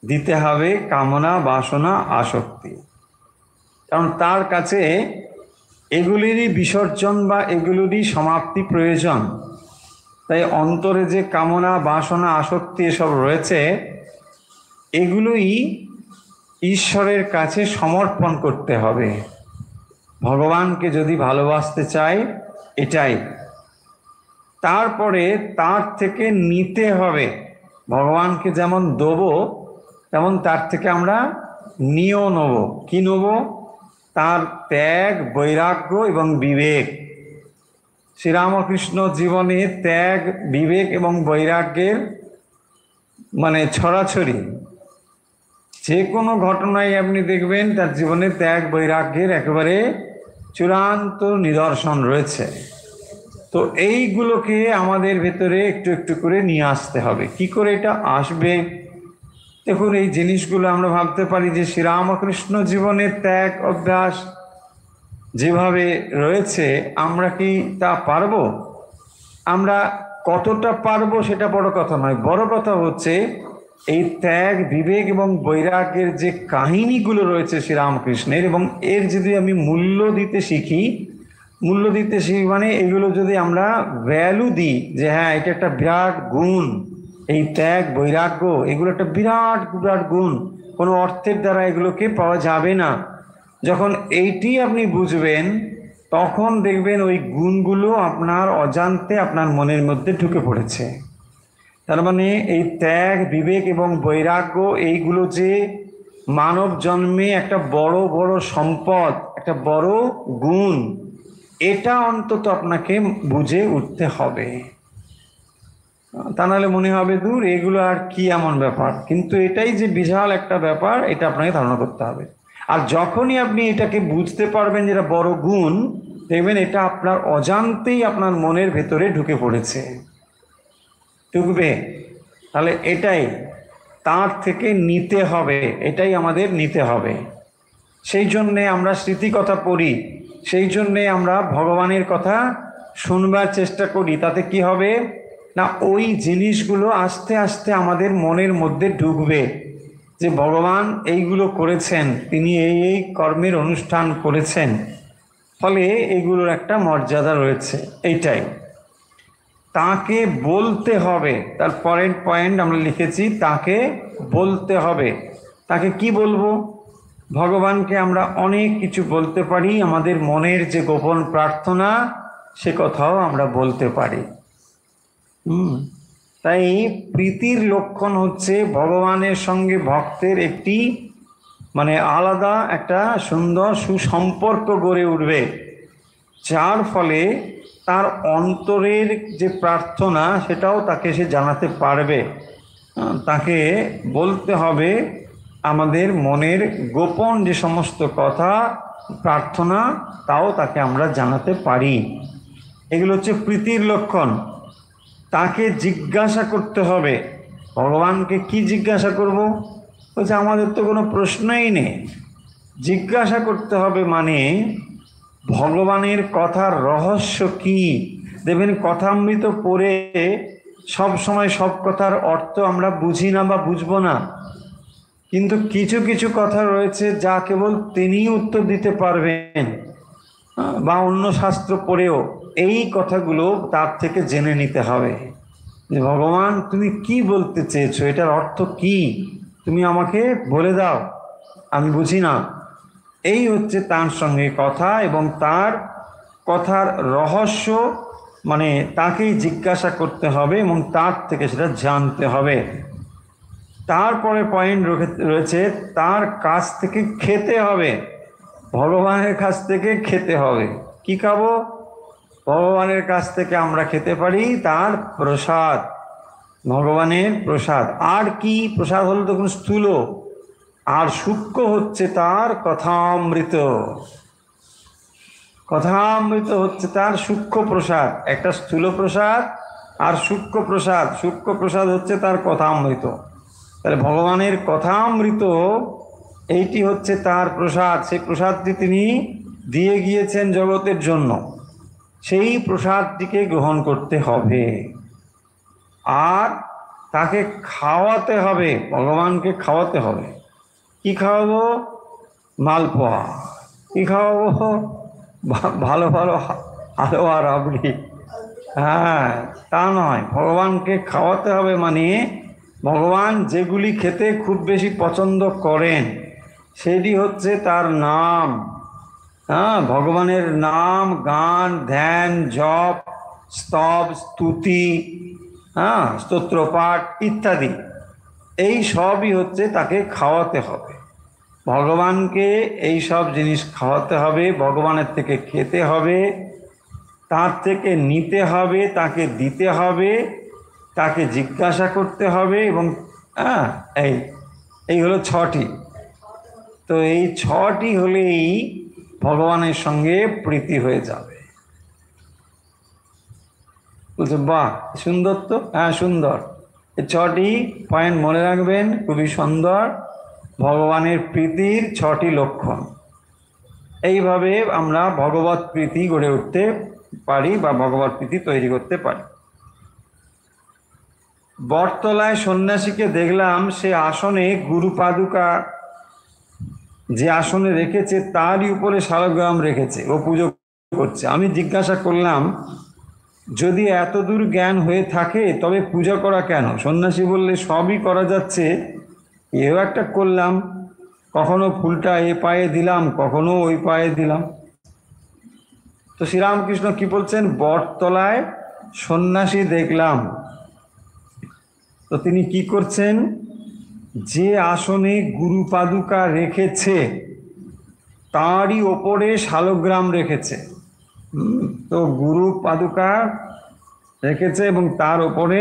দিতে হবে কামনা, বাসনা, আসক্তি, কারণ তার কাছে এগুলিরই বিসর্জন বা এগুলিরই সমাপ্তি প্রয়োজন। তাই অন্তরে যে কামনা, বাসনা, আসক্তি এসব রয়েছে এগুলোই ঈশ্বরের কাছে সমর্পণ করতে হবে। ভগবানকে যদি ভালোবাসতে চাই এটাই। তারপরে তার থেকে নিতে হবে। ভগবানকে যেমন দেবো তেমন তার থেকে আমরা নিয়েও নেব। কি নেব? তার ত্যাগ, বৈরাগ্য এবং বিবেক। শ্রীরামকৃষ্ণ জীবনে ত্যাগ, বিবেক এবং বৈরাগ্যের মানে ছড়াছড়ি। যে কোনো ঘটনায় আপনি দেখবেন তার জীবনে ত্যাগ বৈরাগ্যের একেবারে চূড়ান্ত নিদর্শন রয়েছে। তো এইগুলোকে আমাদের ভেতরে একটু একটু করে নিয়ে আসতে হবে। কি করে এটা আসবে? দেখুন, এই জিনিসগুলো আমরা ভাবতে পারি যে শ্রীরামকৃষ্ণ জীবনের ত্যাগ অভ্যাস যেভাবে রয়েছে আমরা কি তা পারবো? আমরা কতটা পারবো সেটা বড় কথা নয়, বড় কথা হচ্ছে এই ত্যাগ, বিবেক এবং বৈরাগ্যের যে কাহিনীগুলো রয়েছে শ্রীরামকৃষ্ণের, এবং এর যদি আমি মূল্য দিতে শিখি, মূল্য দিতে শিখি মানে এগুলো যদি আমরা ভ্যালু দিই যে হ্যাঁ এটা একটা বিরাট গুণ, এই ত্যাগ বৈরাগ্য এগুলো একটা বিরাট বিরাট গুণ, কোনো অর্থের দ্বারা এগুলোকে পাওয়া যাবে না। যখন এইটি আপনি বুঝবেন তখন দেখবেন ওই গুণগুলো আপনার অজান্তে আপনার মনের মধ্যে ঢুকে পড়েছে। তার মানে এই ত্যাগ, বিবেক এবং বৈরাগ্য এইগুলো যে মানব জন্মে একটা বড় বড় সম্পদ, একটা বড় গুণ, এটা অন্তত আপনাকে বুঝে উঠতে হবে। তা নাহলে মনে হবে দূর এগুলো আর কি এমন ব্যাপার, কিন্তু এটাই যে বিশাল একটা ব্যাপার এটা আপনাকে ধারণা করতে হবে। আর যখনই আপনি এটাকে বুঝতে পারবেন যেটা বড় গুণ, দেখবেন এটা আপনার অজান্তেই আপনার মনের ভেতরে ঢুকে পড়েছে, ঢুকবে। তাহলে এটাই তার থেকে নিতে হবে, এটাই আমাদের নিতে হবে। সেই জন্যে আমরা স্মৃতি কথা পড়ি, সেই জন্যে আমরা ভগবানের কথা শুনবার চেষ্টা করি। তাতে কি হবে না, ওই জিনিসগুলো আস্তে আস্তে আমাদের মনের মধ্যে ঢুকবে যে ভগবান এইগুলো করেছেন, তিনি এই এই কর্মের অনুষ্ঠান করেছেন, ফলে এগুলোর একটা মর্যাদা রয়েছে। এইটাই তাকে বলতে হবে। তার পরের পয়েন্ট আমরা লিখেছি, তাকে বলতে হবে। তাকে কি বলবো? ভগবানকে আমরা অনেক কিছু বলতে পারি, আমাদের মনের যে গোপন প্রার্থনা সে কথাও আমরা বলতে পারি। তাই প্রীতির লক্ষণ হচ্ছে ভগবানের সঙ্গে ভক্তের একটি আলাদা একটা সুন্দর সুসম্পর্ক গড়ে উঠবে, যার ফলে তার অন্তরের যে প্রার্থনা সেটাও তাকে সে জানাতে পারবে। তাকে বলতে হবে আমাদের মনের গোপন যে সমস্ত কথা প্রার্থনা, তাও তাকে আমরা জানাতে পারি। এগুলো হচ্ছে প্রীতির লক্ষণ। তাকে জিজ্ঞাসা করতে হবে। ভগবানকে কি জিজ্ঞাসা করব? বলছে আমাদের তো কোনো প্রশ্নই নেই। জিজ্ঞাসা করতে হবে মানে ভগবানের কথার রহস্য কি। দেখবেন কথামৃত পড়ে সব সময় সব কথার অর্থ আমরা বুঝি না বা বুঝবো না, কিন্তু কিছু কিছু কথা রয়েছে যা কেবল তিনিই উত্তর দিতে পারবেন, বা অন্য শাস্ত্র পড়েও এই কথাগুলো তার থেকে জেনে নিতে হবে যে ভগবান তুমি কি বলতে চেয়েছো, এটার অর্থ কি, তুমি আমাকে বলে দাও, আমি বুঝি না। এই হচ্ছে তার সঙ্গে কথা, এবং তার কথার রহস্য তাকেই জিজ্ঞাসা করতে হবে এবং তার থেকে সেটা জানতে হবে। তারপরে পয়েন্ট রয়েছে, তার কাছ থেকে খেতে হবে। ভগবানের কাছ থেকে খেতে হবে। কি খাবো? ভগবানের কাছ থেকে আমরা খেতে পারি তার প্রসাদ, ভগবানের প্রসাদ। আর কি? প্রসাদ হলো তখন স্থূল, আর সূক্ষ্ম হচ্ছে তার কথামৃত। কথামৃত হচ্ছে তার সূক্ষ্ম প্রসাদ। একটা স্থূল প্রসাদ আর সূক্ষ্ম প্রসাদ। সূক্ষ্ম প্রসাদ হচ্ছে তার কথামৃত। তাহলে ভগবানের কথামৃত এইটি হচ্ছে তার প্রসাদ। সেই প্রসাদটি তিনি দিয়ে গিয়েছেন জগতের জন্য, সেই প্রসাদটিকে গ্রহণ করতে হবে আর তাকে খাওয়াতে হবে। ভগবানকে খাওয়াতে হবে। কি খাওয়াবো? মালপোয়া। কি খাওয়াবো? ভালো ভালো হালুয়া রাবড়ি। হ্যাঁ, তা নয়। ভগবানকে খাওয়াতে হবে মানে ভগবান যেগুলি খেতে খুব বেশি পছন্দ করেন সেটি হচ্ছে তার নাম। ভগবানের নাম, গান, ধ্যান, জপ, স্তব, স্তুতি, স্তোত্রপাঠ ইত্যাদি, এই সবই হচ্ছে তাকে খাওয়াতে হবে। ভগবানকে এই সব জিনিস খাওয়াতে হবে, ভগবানের থেকে খেতে হবে, তার থেকে নিতে হবে, তাকে দিতে হবে, তাকে জিজ্ঞাসা করতে হবে, এবং এই হলো 6টি। তো এই 6টি হলেই ভগবানের সঙ্গে প্রীতি হয়ে যাবে। বলছে বাহ, সুন্দর তো। হ্যাঁ, সুন্দর। এই 6টি পয়েন্ট মনে রাখবেন, খুবই সুন্দর। ভগবানের প্রীতির 6টি লক্ষণ। এইভাবে আমরা ভগবত প্রীতি গড়ে উঠতে পারি বা ভগবত প্রীতি তৈরি করতে পারি। বটতলায় সন্ন্যাসীকে দেখলাম, সে আসনে গুরু পাদুকা যে আসনে রেখেছে তারই উপরে শালগ্রাম রেখেছে, ও পুজো করছে। আমি জিজ্ঞাসা করলাম, যদি এত দূর জ্ঞান হয়ে থাকে তবে পূজা করা কেন? সন্ন্যাসী বললে, সবই করা যাচ্ছে, এও একটা করলাম, কখনো ফুলটা এ পায়ে দিলাম, কখনো ওই পায়ে দিলাম। তো শ্রীরামকৃষ্ণ কি বলছেন? বটতলায় সন্ন্যাসী দেখলাম। তো তিনি কি করছেন? যে আসনে গুরু পাদুকা রেখেছে তারই ওপরে শালগ্রাম রেখেছে। তো গুরু পাদুকা রেখেছে এবং তার ওপরে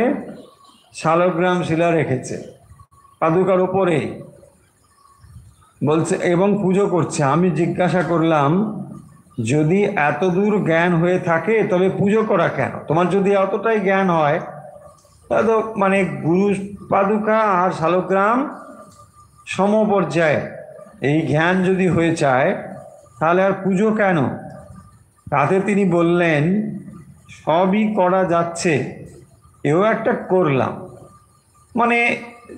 শালগ্রাম শিলা রেখেছে, পাদুকার ওপরে বলছে, এবং পুজো করছে। আমি জিজ্ঞাসা করলাম, যদি এত দূর জ্ঞান হয়ে থাকে তবে পুজো করা কেন? তোমার যদি এতটাই জ্ঞান হয় তাহলে তো মানে গুরু পাদুকা আর শালগ্রাম সমপর্যায়ে এই জ্ঞান যদি হয়ে যায় তাহলে আর পুজো কেন? তাতে তিনি বললেন, সবই করা যাচ্ছে, এও একটা করলাম। মানে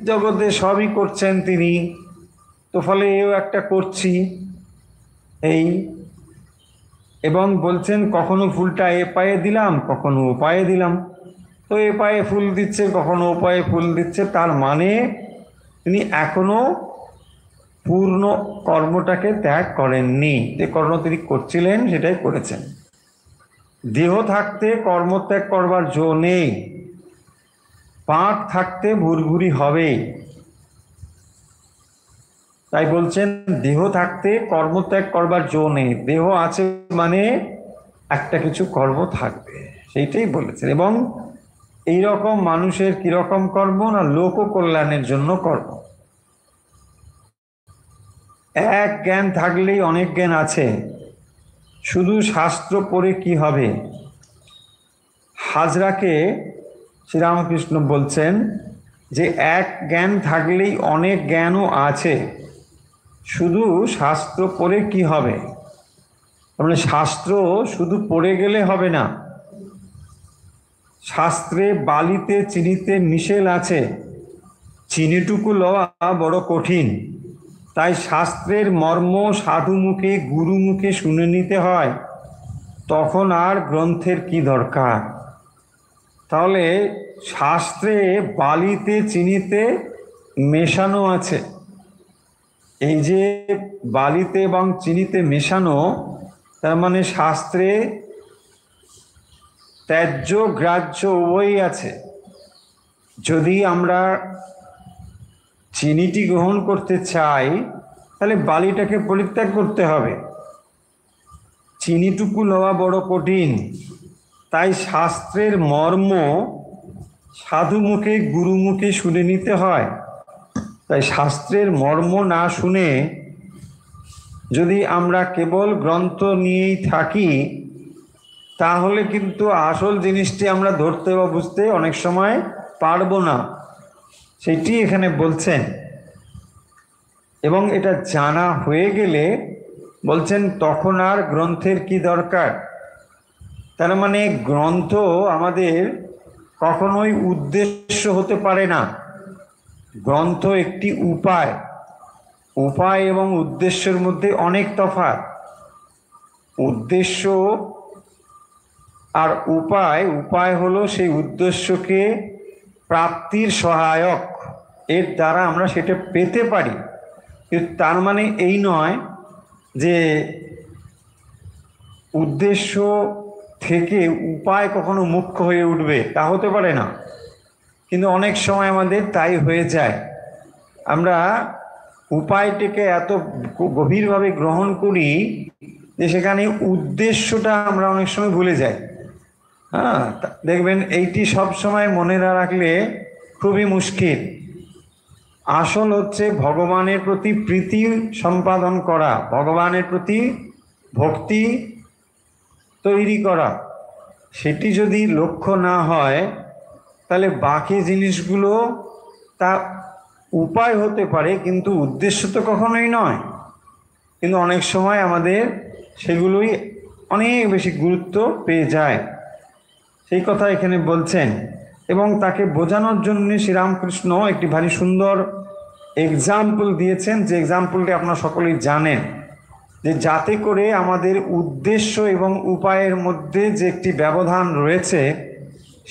জগতে সবই করছেন তিনি, তো ফলে এও একটা করছি এই। এবং বলছেন কখনো ফুলটা এ পায়ে দিলাম, কখনো ও পায়ে দিলাম। তো এ পায়ে ফুল দিচ্ছে, কখনো ও পায়ে ফুল দিচ্ছে, তার মানে তিনি এখনো পূর্ণ কর্মটাকে ত্যাগ করেননি। যে কর্ম তিনি করছিলেন সেটাই করেছেন। দেহ থাকতে কর্মত্যাগ করবার জো নেই, পাক থাকতে ভুরভুরি হবে। তাই বলছেন দেহ থাকতে কর্মত্যাগ করবার জো নেই, দেহ আছে মানে একটা কিছু কর্ম থাকবে, সেইটাই বলেছেন। এবং এইরকম মানুষের কিরকম কর্ম না, লোক কল্যাণের জন্য কর্ম। এক জ্ঞান থাকলেই অনেক জ্ঞান আছে, শুধু শাস্ত্র পড়ে কি হবে? হাজরাকে শ্রীরামকৃষ্ণ বলছেন যে এক জ্ঞান থাকলেই অনেক জ্ঞানও আছে, শুধু শাস্ত্র পড়ে কি হবে? মানে শাস্ত্র শুধু পড়ে গেলে হবে না, শাস্ত্রে বালিতে চিনিতে মিশেল আছে, চিনিটুকু লওয়া বড় কঠিন। তাই শাস্ত্রের মর্ম সাধু মুখে গুরু মুখে শুনে নিতে হয়, তখন আর গ্রন্থের কি দরকার? তাহলে শাস্ত্রে বালিতে চিনিতে মেশানো আছে। এই যে বালিতে এবং চিনিতে মেশানো, তার মানে শাস্ত্রে ত্যায্য গ্রাহ্য উভয়ই আছে। যদি আমরা চিনিটি গ্রহণ করতে চাই তাহলে বালিটাকে পরিত্যাগ করতে হবে। চিনিটুকু লওয়া বড় কঠিন, তাই শাস্ত্রের মর্ম সাধু মুখে গুরু মুখে শুনে নিতে হয়। তাই শাস্ত্রের মর্ম না শুনে যদি আমরা কেবল গ্রন্থ নিয়েই থাকি তাহলে কিন্তু আসল জিনিসটি আমরা ধরতে বা বুঝতে অনেক সময় পারবো না, সেটি এখানে বলছেন। এবং এটা জানা হয়ে গেলে বলছেন তখন আর গ্রন্থের কি দরকার। তার মানে গ্রন্থ আমাদের কখনোই উদ্দেশ্য হতে পারে না। গ্রন্থ একটি উপায়, উপায় এবং উদ্দেশ্যের মধ্যে অনেক তফাৎ। উদ্দেশ্য আর উপায়, উপায় হলো সেই উদ্দেশ্যকে প্রাপ্তির সহায়ক, এর দ্বারা আমরা সেটা পেতে পারি। কিন্তু তার মানে এই নয় যে উদ্দেশ্য থেকে উপায় কখনো মুখ্য হয়ে উঠবে, তা হতে পারে না। কিন্তু অনেক সময় আমাদের তাই হয়ে যায়, আমরা উপায়টিকে এত গভীরভাবে গ্রহণ করি যে সেখানে উদ্দেশ্যটা আমরা অনেক সময় ভুলে যাই। হ্যাঁ, দেখবেন এইটি সব সময় মনে না রাখলে খুবই মুশকিল। আসল হচ্ছে ভগবানের প্রতি প্রীতি সম্পাদন করা, ভগবানের প্রতি ভক্তি তৈরি করা। সেটি যদি লক্ষ্য না হয় তাহলে বাকি জিনিসগুলো তা উপায় হতে পারে কিন্তু উদ্দেশ্য তো কখনোই নয়। কিন্তু অনেক সময় আমাদের সেগুলোই অনেক বেশি গুরুত্ব পেয়ে যায়, সেই কথা এখানে বলছেন। এবং তাকে বোঝানোর জন্য শ্রীরামকৃষ্ণ একটি ভারী সুন্দর এক্সাম্পল দিয়েছেন, যে এক্সাম্পলটি আপনারা সকলেই জানেন, যে যাতে করে আমাদের উদ্দেশ্য এবং উপায়ের মধ্যে যে একটি ব্যবধান রয়েছে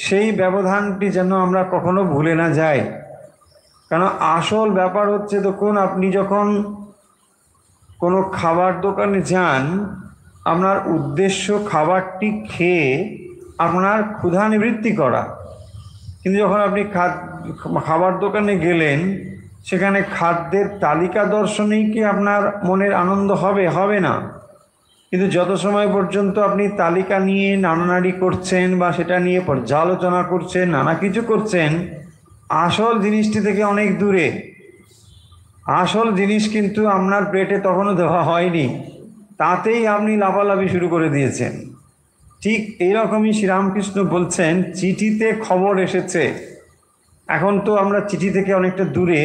সেই ব্যবধানটি যেন আমরা কখনো ভুলে না যাই। কারণ আসল ব্যাপার হচ্ছে, দেখুন আপনি যখন কোনো খাবার দোকানে যান আপনার উদ্দেশ্য খাবারটি খেয়ে আপনার ক্ষুধা নিবৃত্তি করা। কিন্তু যখন আপনি খাবার দোকানে গেলেন সেখানে খাদ্যের তালিকা দর্শনেই কি আপনার মনের আনন্দ হবে? হবে না। কিন্তু যত সময় পর্যন্ত আপনি তালিকা নিয়ে নাড়ানাড়ি করছেন বা সেটা নিয়ে পর্যালোচনা করছেন, নানা কিছু করছেন, আসল জিনিসটি থেকে অনেক দূরে। আসল জিনিস কিন্তু আপনার পেটে তখনও দেওয়া হয়নি, তাতেই আপনি লাফালাফি শুরু করে দিয়েছেন। ঠিক এইরকমই শ্রীরামকৃষ্ণ বলছেন, চিঠিতে খবর এসেছে। এখন তো আমরা চিঠি থেকে অনেকটা দূরে,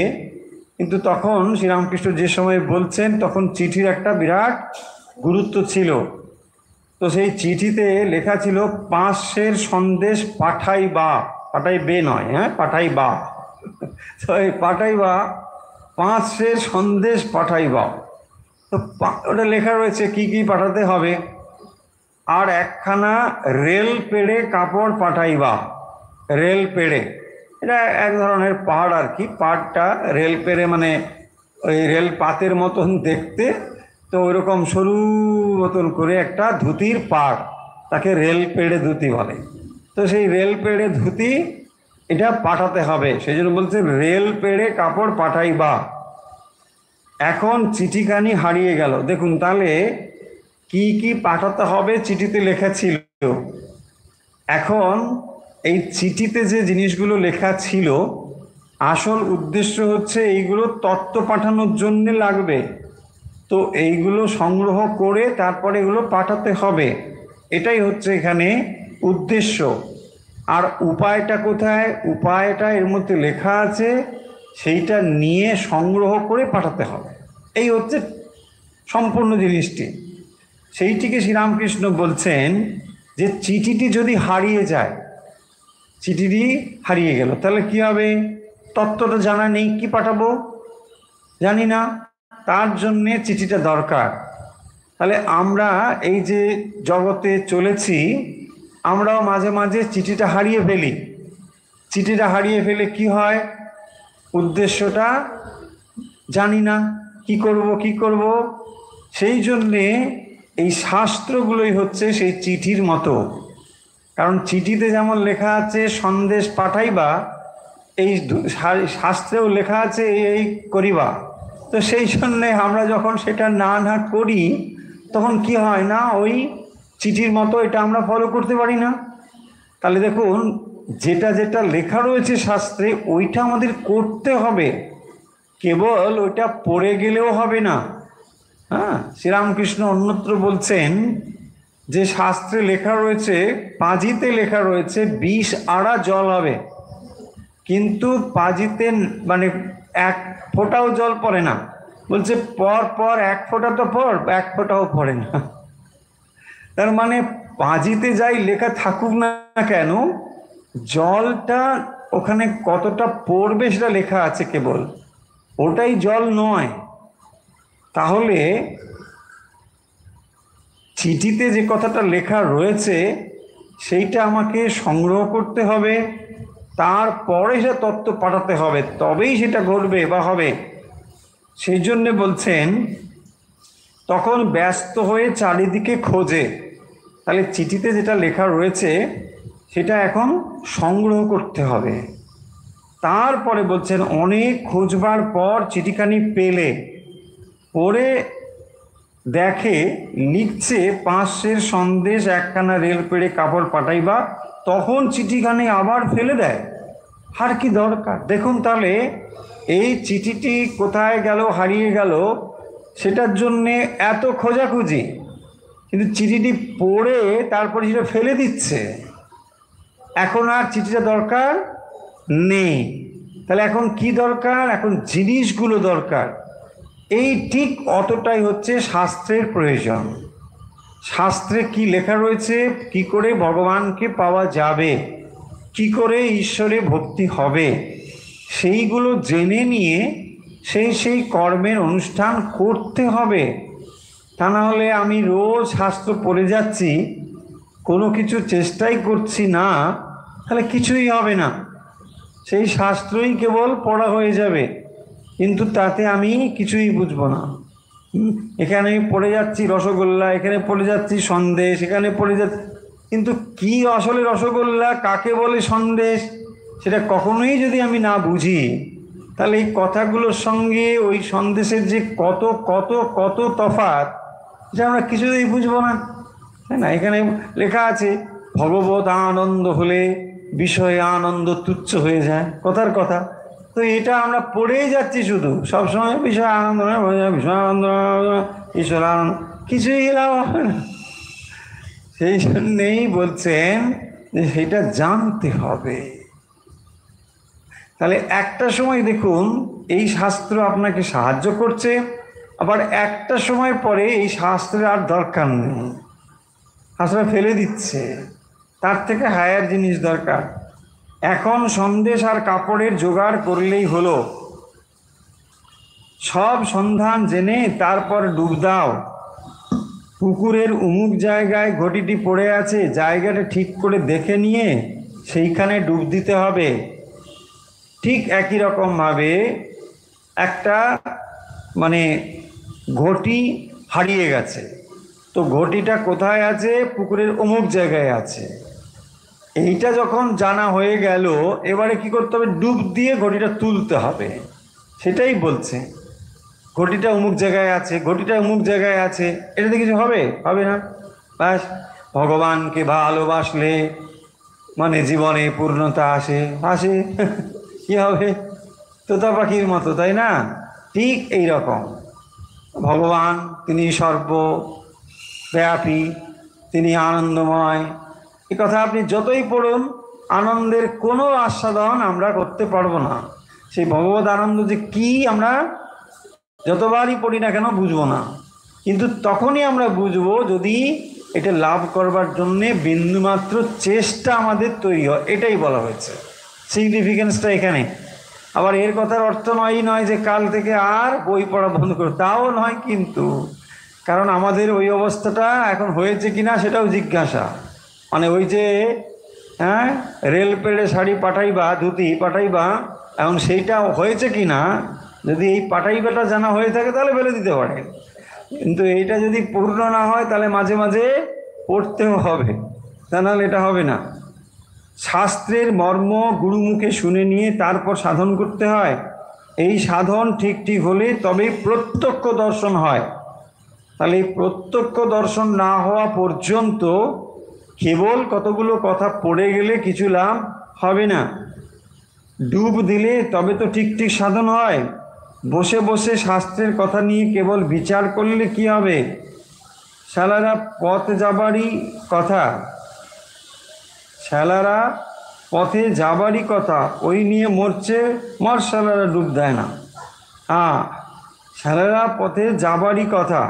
কিন্তু তখন শ্রীরামকৃষ্ণ যে সময় বলছেন তখন চিঠির একটা বিরাট গুরুত্ব ছিল। তো সেই চিঠিতে লেখা ছিল, 500 সন্দেশ পাঠাইবা, পাঠাইবে নয়, হ্যাঁ, পাঠাইবা। তো এই পাঠাইবা, 500 সন্দেশ পাঠাইবা। তো ওটা লেখা রয়েছে কি কি পাঠাতে হবে। আর একখানা রেল পেড়ে কাপড় পাঠাইবা। রেল পেড়ে, এটা এক ধরনের পাড় আর কি। পাড়টা রেল পেড়ে মানে ওই রেল পাতের মতন দেখতে, তো ওইরকম সরু মতন করে একটা ধুতির পাড়, তাকে রেল পেড়ে ধুতি বলে। তো সেই রেল পেড়ে ধুতি এটা পাঠাতে হবে, সেই জন্য বলছে রেল পেড়ে কাপড় পাঠাইবা। এখন চিঠিখানি হারিয়ে গেল। দেখুন তাহলে কি কি পাঠাতে হবে চিঠিতে লেখা ছিল। এখন এই চিঠিতে যে জিনিসগুলো লেখা ছিল, আসল উদ্দেশ্য হচ্ছে এইগুলো তত্ত্ব পাঠানোর জন্য লাগবে। তো এইগুলো সংগ্রহ করে তারপরে এগুলো পাঠাতে হবে, এটাই হচ্ছে এখানে উদ্দেশ্য। আর উপায়টা কোথায়? উপায়টা এর মধ্যে লেখা আছে, সেইটা নিয়ে সংগ্রহ করে পাঠাতে হবে। এই হচ্ছে সম্পূর্ণ জিনিসটি। সেইটিকে শ্রীরামকৃষ্ণ বলছেন যে চিঠিটি যদি হারিয়ে যায়, চিঠিটি হারিয়ে গেল, তাহলে কি হবে? তত্ত্বটা জানা নেই, কি পাঠাবো জানি না, তার জন্যে চিঠিটা দরকার। তাহলে আমরা এই যে জগতে চলেছি, আমরাও মাঝে মাঝে চিঠিটা হারিয়ে ফেলি। চিঠিটা হারিয়ে ফেলে কি হয়? উদ্দেশ্যটা জানি না, কি করব। সেই জন্যে এই শাস্ত্রগুলোই হচ্ছে সেই চিঠির মতো। কারণ চিঠিতে যেমন লেখা আছে সন্দেশ পাঠাইবা, এই শাস্ত্রেও লেখা আছে এই করিবা। তো সেই জন্যে আমরা যখন সেটা না করি, তখন কি হয় না, ওই চিঠির মতো এটা আমরা ফলো করতে পারি না। তাহলে দেখুন, যেটা যেটা লেখা রয়েছে শাস্ত্রে, ওইটা আমাদের করতে হবে, কেবল ওইটা পড়ে গেলেও হবে না। হ্যাঁ, শ্রীরামকৃষ্ণ অন্যত্র বলছেন যে শাস্ত্রে লেখা রয়েছে, পাঁজিতে লেখা রয়েছে 20 আড়া জল হবে, কিন্তু পাঁজিতে মানে 1 ফোঁটাও জল পড়ে না। বলছে পর 1 ফোঁটা তো পড়, 1 ফোঁটাও পড়ে না। তার মানে পাঁজিতে যাই লেখা থাকুক না কেন, জলটা ওখানে কতটা পড়বে সেটা লেখা আছে কেবল, ওটাই জল নয়। তাহলে চিঠিতে যে কথাটা লেখা রয়েছে সেইটা আমাকে সংগ্রহ করতে হবে, তারপরে সে তত্ত্ব পাঠাতে হবে, তবেই সেটা ঘটবে বা হবে। সেই জন্যে বলছেন তখন ব্যস্ত হয়ে চারিদিকে খোঁজে। তাহলে চিঠিতে যেটা লেখা রয়েছে সেটা এখন সংগ্রহ করতে হবে। তারপরে বলছেন অনেক খোঁজবার পর চিঠিখানি পেলে, পড়ে দেখে লিখছে 500 সন্দেশ একখানা রেল পেড়ে কাপড় পাঠাইবা, তখন চিঠিখানি আবার ফেলে দেয়। আর কি দরকার? দেখুন তাহলে এই চিঠিটি কোথায় গেল, হারিয়ে গেল, সেটার জন্যে এত খোঁজাখুঁজি, কিন্তু চিঠিটি পড়ে তারপরে সেটা ফেলে দিচ্ছে। এখন আর চিঠিটা দরকার নেই। তাহলে এখন কি দরকার? এখন জিনিসগুলো দরকার। এই ঠিক অতটাই হচ্ছে শাস্ত্রের প্রয়োজন। শাস্ত্রে কি লেখা রয়েছে, কি করে ভগবানকে পাওয়া যাবে, কি করে ঈশ্বরে ভক্তি হবে, সেইগুলো জেনে নিয়ে সেই কর্মের অনুষ্ঠান করতে হবে। তা না হলে আমি রোজ শাস্ত্র পড়ে যাচ্ছি, কোনো কিছু চেষ্টাই করছি না, তাহলে কিছুই হবে না। সেই শাস্ত্রই কেবল পড়া হয়ে যাবে, কিন্তু তাতে আমি কিছুই বুঝবো না। এখানে পড়ে যাচ্ছি রসগোল্লা, এখানে পড়ে যাচ্ছি সন্দেশ, এখানে পড়ে যাচ্ছি, কিন্তু কি আসলে রসগোল্লা, কাকে বলে সন্দেশ, সেটা কখনোই যদি আমি না বুঝি, তাহলে এই কথাগুলোর সঙ্গে ওই সন্দেশের যে কত কত কত তফাৎ, সেটা আমরা কিছুতেই বুঝবো না, তাই না? এখানে লেখা আছে ভগবত আনন্দ হলে বিষয়ে আনন্দ তুচ্ছ হয়ে যায়, কথার কথা। তো এটা আমরা পড়েই যাচ্ছি শুধু সবসময়, বিষয় আনন্দ, বিষয় আনন্দ, ঈশ্বর আনন্দ। কিছুই লাভ হবে না। সেই জন্যেই বলছেন যে সেটা জানতে হবে। তাহলে একটা সময় দেখুন এই শাস্ত্র আপনাকে সাহায্য করছে, আবার একটা সময় পরে এই শাস্ত্রের আর দরকার নেই, শাস্ত্র ফেলে দিচ্ছে, তার থেকে হায়ার জিনিস দরকার। এখন সন্দেশ আর কাপড়ের জোগাড় করলেই হলো, সব সন্ধান জেনে তারপর ডুব দাও। পুকুরের অমুক জায়গায় ঘটিটি পড়ে আছে, জায়গাটা ঠিক করে দেখে নিয়ে সেইখানে ডুব দিতে হবে। ঠিক একই রকমভাবে একটা মানে ঘটি হারিয়ে গেছে, তো ঘটিটা কোথায় আছে? পুকুরের অমুক জায়গায় আছে। এইটা যখন জানা হয়ে গেল, এবারে কি করতে হবে? ডুব দিয়ে ঘটিটা তুলতে হবে। সেটাই বলছে, ঘটিটা অমুক জায়গায় আছে, ঘটিটা অমুক জায়গায় আছে, এটাতে কিছু হবে? হবে না। ব্যাস, ভগবানকে ভালোবাসলে মানে জীবনে পূর্ণতা আসে। আসে কি হবে? তোতা পাখির মতো, তাই না? ঠিক এই রকম ভগবান, তিনি সর্বব্যাপী, তিনি আনন্দময়। এ কথা আপনি যতই পড়ুন, আনন্দের কোনো আস্বাদন আমরা করতে পারবো না। সেই ভগবত আনন্দ যে কি আমরা যতবারই পড়ি না কেন বুঝবো না। কিন্তু তখনই আমরা বুঝবো যদি এটা লাভ করবার জন্যে বিন্দুমাত্র চেষ্টা আমাদের তৈরি হয়। এটাই বলা হয়েছে, সিগনিফিকেন্সটা এখানে। আবার এর কথার অর্থ নয় যে কাল থেকে আর বই পড়া বন্ধ করো, তাও নয় কিন্তু। কারণ আমাদের ওই অবস্থাটা এখন হয়েছে কিনা সেটাও জিজ্ঞাসা। মানে ওই যে রেল পেড়ে শাড়ি পাঠাইবা, ধুতি পাঠাইবা, এখন সেইটা হয়েছে কিনা, যদি এই পাঠাইবাটা জানা হয়ে থাকে তাহলে ফেলে দিতে পারে। কিন্তু এইটা যদি পূর্ণ না হয় তাহলে মাঝে মাঝে পড়তেও হবে, তা নাহলে এটা হবে না। শাস্ত্রের মর্ম গুরুমুখে শুনে নিয়ে তারপর সাধন করতে হয়। এই সাধন ঠিক হলে তবেই প্রত্যক্ষ দর্শন হয়। তাহলে এই প্রত্যক্ষ দর্শন না হওয়া পর্যন্ত কেবল কতগুলো কথা পড়ে গেলে কিছু লাভ হবে না। ডুব দিলে তবে তো ঠিক সাধন হয়। বসে বসে শাস্ত্রের কথা নিয়ে কেবল বিচার করলে কি হবে? শালারা পথে যাবারই কথা, শালারা পথে যাবারই কথা, ওই নিয়ে মরছে, মর শালারা ডুব দেয় না। শালারা পথে যাবারই কথা,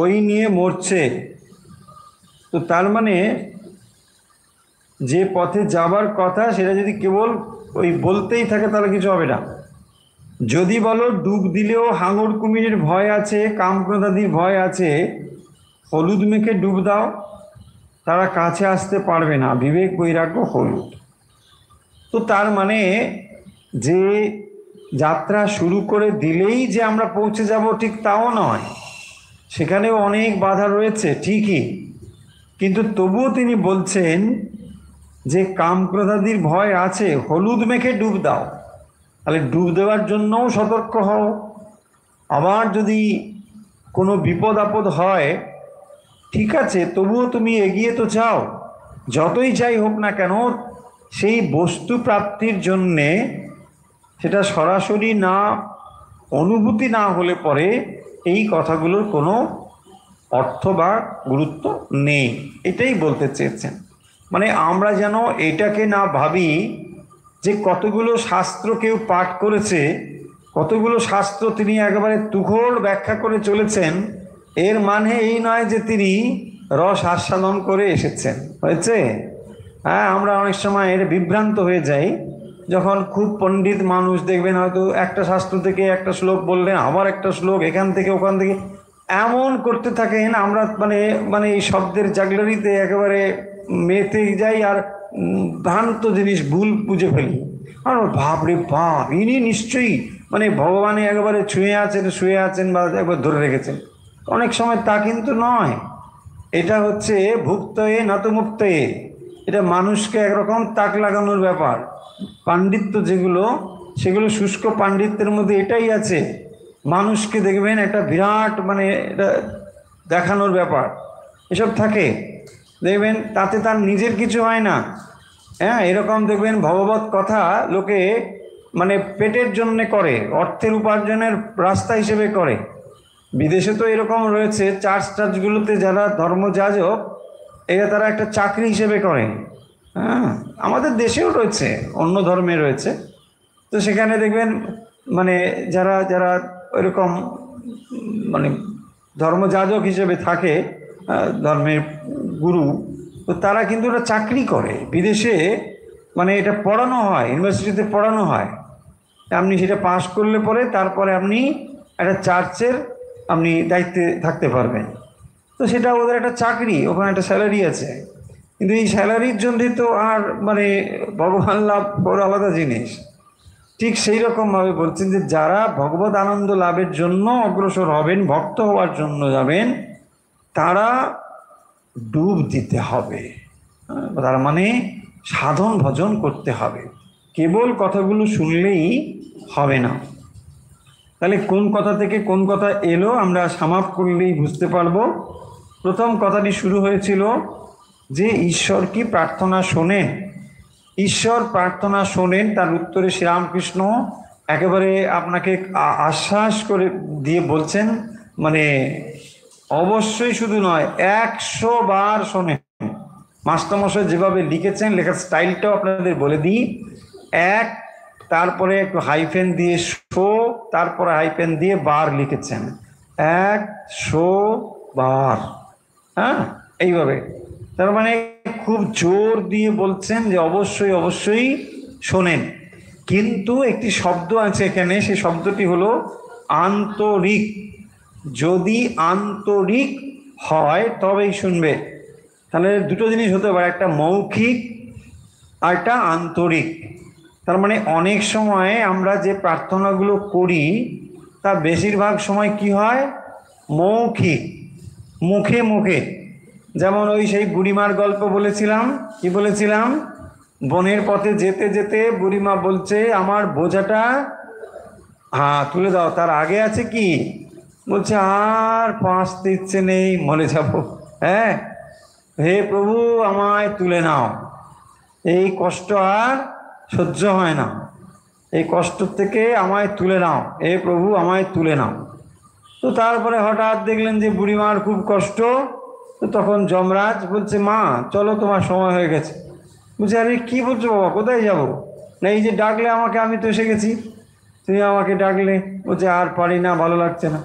ওই নিয়ে মরছে। তো তার মানে যে পথে যাবার কথা সেটা যদি কেবল ওই বলতেই থাকে তাহলে কিছু হবে না। যদি বলো ডুব দিলেও হাঙর কুমিরের ভয় আছে, কামক্রোধাদির ভয় আছে, হলুদ মেখে ডুব দাও, তারা কাছে আসতে পারবে না, বিবেক বৈরাগ্য হলুদ। তো তার মানে যে যাত্রা শুরু করে দিলেই যে আমরা পৌঁছে যাব ঠিক তাও নয়, সেখানেও অনেক বাধা রয়েছে ঠিকই, কিন্তু তবুও তিনি বলছেন যে কামক্রোধাদির ভয় আছে, হলুদ মেখে ডুব দাও। তাহলে ডুব দেওয়ার জন্যও সতর্ক হও। আবার যদি কোনো বিপদ আপদ হয়, ঠিক আছে, তবুও তুমি এগিয়ে তো যাও। যতই যাই হোক না কেন, সেই বস্তু প্রাপ্তির জন্যে সেটা সরাসরি না অনুভূতি না হলে পরে এই কথাগুলোর কোনো অর্থ বা গুরুত্ব নেই। এটাই বলতে চেয়েছেন। মানে আমরা যেন এটাকে না ভাবি যে কতগুলো শাস্ত্র কেউ পাঠ করেছে, কতগুলো শাস্ত্র তিনি একেবারে তুখোড় ব্যাখ্যা করে চলেছেন, এর মানে এই নয় যে তিনি রস আস্বাদন করে এসেছেন। হয়েছে? আমরা অনেক সময় এর বিভ্রান্ত হয়ে যাই, যখন খুব পণ্ডিত মানুষ দেখবেন হয়তো একটা শাস্ত্র থেকে একটা শ্লোক বললেন, আবার একটা শ্লোক এখান থেকে ওখান থেকে এমন করতে থাকেন, আমরা মানে এই শব্দের জাগলারিতে একেবারে মেতে যাই আর ভ্রান্ত জিনিস ভুল বুঝে ফেলি। আর বাপরে বাপ, ইনি নিশ্চয়ই মানে ভগবানে একেবারে শুয়ে আছেন বা একবার ধরে রেখেছেন। অনেক সময় তা কিন্তু নয়। এটা হচ্ছে ভুক্তয়ে নতমুক্তয়ে, এটা মানুষকে একরকম তাক লাগানোর ব্যাপার। পাণ্ডিত্য যেগুলো, সেগুলো শুষ্ক পাণ্ডিত্যের মধ্যে এটাই আছে। মানুষকে দেখবেন একটা বিরাট মানে এটা দেখানোর ব্যাপার এসব থাকে, দেখবেন তাতে তার নিজের কিছু হয় না। এরকম দেখবেন ভগবত কথা লোকে মানে পেটের জন্যে করে, অর্থের উপার্জনের রাস্তা হিসেবে করে। বিদেশে তো এরকম রয়েছে, চার্চগুলোতে যারা ধর্মযাজক এরা তারা একটা চাকরি হিসেবে করে। হ্যাঁ, আমাদের দেশেও রয়েছে, অন্য ধর্মে রয়েছে। তো সেখানে দেখবেন মানে যারা যারা ওইরকম মানে ধর্মযাজক হিসেবে থাকে, ধর্মের গুরু, তো তারা কিন্তু ওটা চাকরি করে বিদেশে। মানে এটা পড়ানো হয়, ইউনিভার্সিটিতে পড়ানো হয়। আপনি সেটা পাশ করলে পরে তারপরে আপনি একটা চার্চের আপনি দায়িত্বে থাকতে পারবেন। তো সেটা ওদের একটা চাকরি, ওখানে একটা স্যালারি আছে। কিন্তু এই স্যালারির জন্যে তো আর মানে ভগবান লাভ বড় আলাদা জিনিস। ঠিক সেই রকমভাবে বলছেন যে যারা ভগবত আনন্দ লাভের জন্য অগ্রসর হবেন, ভক্ত হওয়ার জন্য যাবেন, তারা ডুব দিতে হবে। তার মানে সাধন ভজন করতে হবে, কেবল কথাগুলো শুনলেই হবে না। তাহলে কোন কথা থেকে কোন কথা এলো আমরা সামাপ করলেই বুঝতে পারবো। প্রথম কথাটি শুরু হয়েছিল যে ঈশ্বর কি প্রার্থনা শোনেন, ঈশ্বর প্রার্থনা শোনেন, তার উত্তরে শ্রীরামকৃষ্ণ একেবারে আপনাকে আশ্বাস করে দিয়ে বলছেন, মানে অবশ্যই শুধু নয় 100 বার শোনেন। মাস্টারমশাই যেভাবে লিখেছেন, লেখার স্টাইলটাও আপনাদের বলে দিই। এক, তারপরে একটু হাইফেন দিয়ে শো, তারপরে হাইফেন দিয়ে বার লিখেছেন, 100 বার। হ্যাঁ, এইভাবে। তার মানে খুব জোর দিয়ে বলছেন যে অবশ্যই অবশ্যই শোনেন। কিন্তু একটি শব্দ আছে এখানে, সেই শব্দটি হলো আন্তরিক। যদি আন্তরিক হয় তবেই শুনবে। তাহলে দুটো জিনিস হতে পারে, একটা মৌখিক আর একটা আন্তরিক। তার মানে অনেক সময় আমরা যে প্রার্থনাগুলো করি তা বেশিরভাগ সময় কি হয়, মৌখিক, মুখে মুখে। যেমন ওই সেই বুড়িমার গল্প বলেছিলাম, কি বলেছিলাম, বনের পথে যেতে যেতে বুড়িমা বলছে আমার বোঝাটা তুলে দাও। তার আগে আছে কি বলছে, আর বাঁচতে ইচ্ছে নেই, মরে যাব। হ্যাঁ, হে প্রভু আমায় তুলে নাও, এই কষ্ট আর সহ্য হয় না, এই কষ্ট থেকে আমায় তুলে নাও, হে প্রভু আমায় তুলে নাও। তো তারপরে হঠাৎ দেখলেন যে বুড়িমার খুব কষ্ট। তো তখন যমরাজ বলছে, মা চলো তোমার সময় হয়ে গেছে। বলছে, আরে কী বলছো বাবা, কোথায় যাব? না এই যে ডাকলে আমাকে, আমি তো এসে গেছি, তুমি আমাকে ডাকলে। বলছে, আর পারি না, ভালো লাগছে না।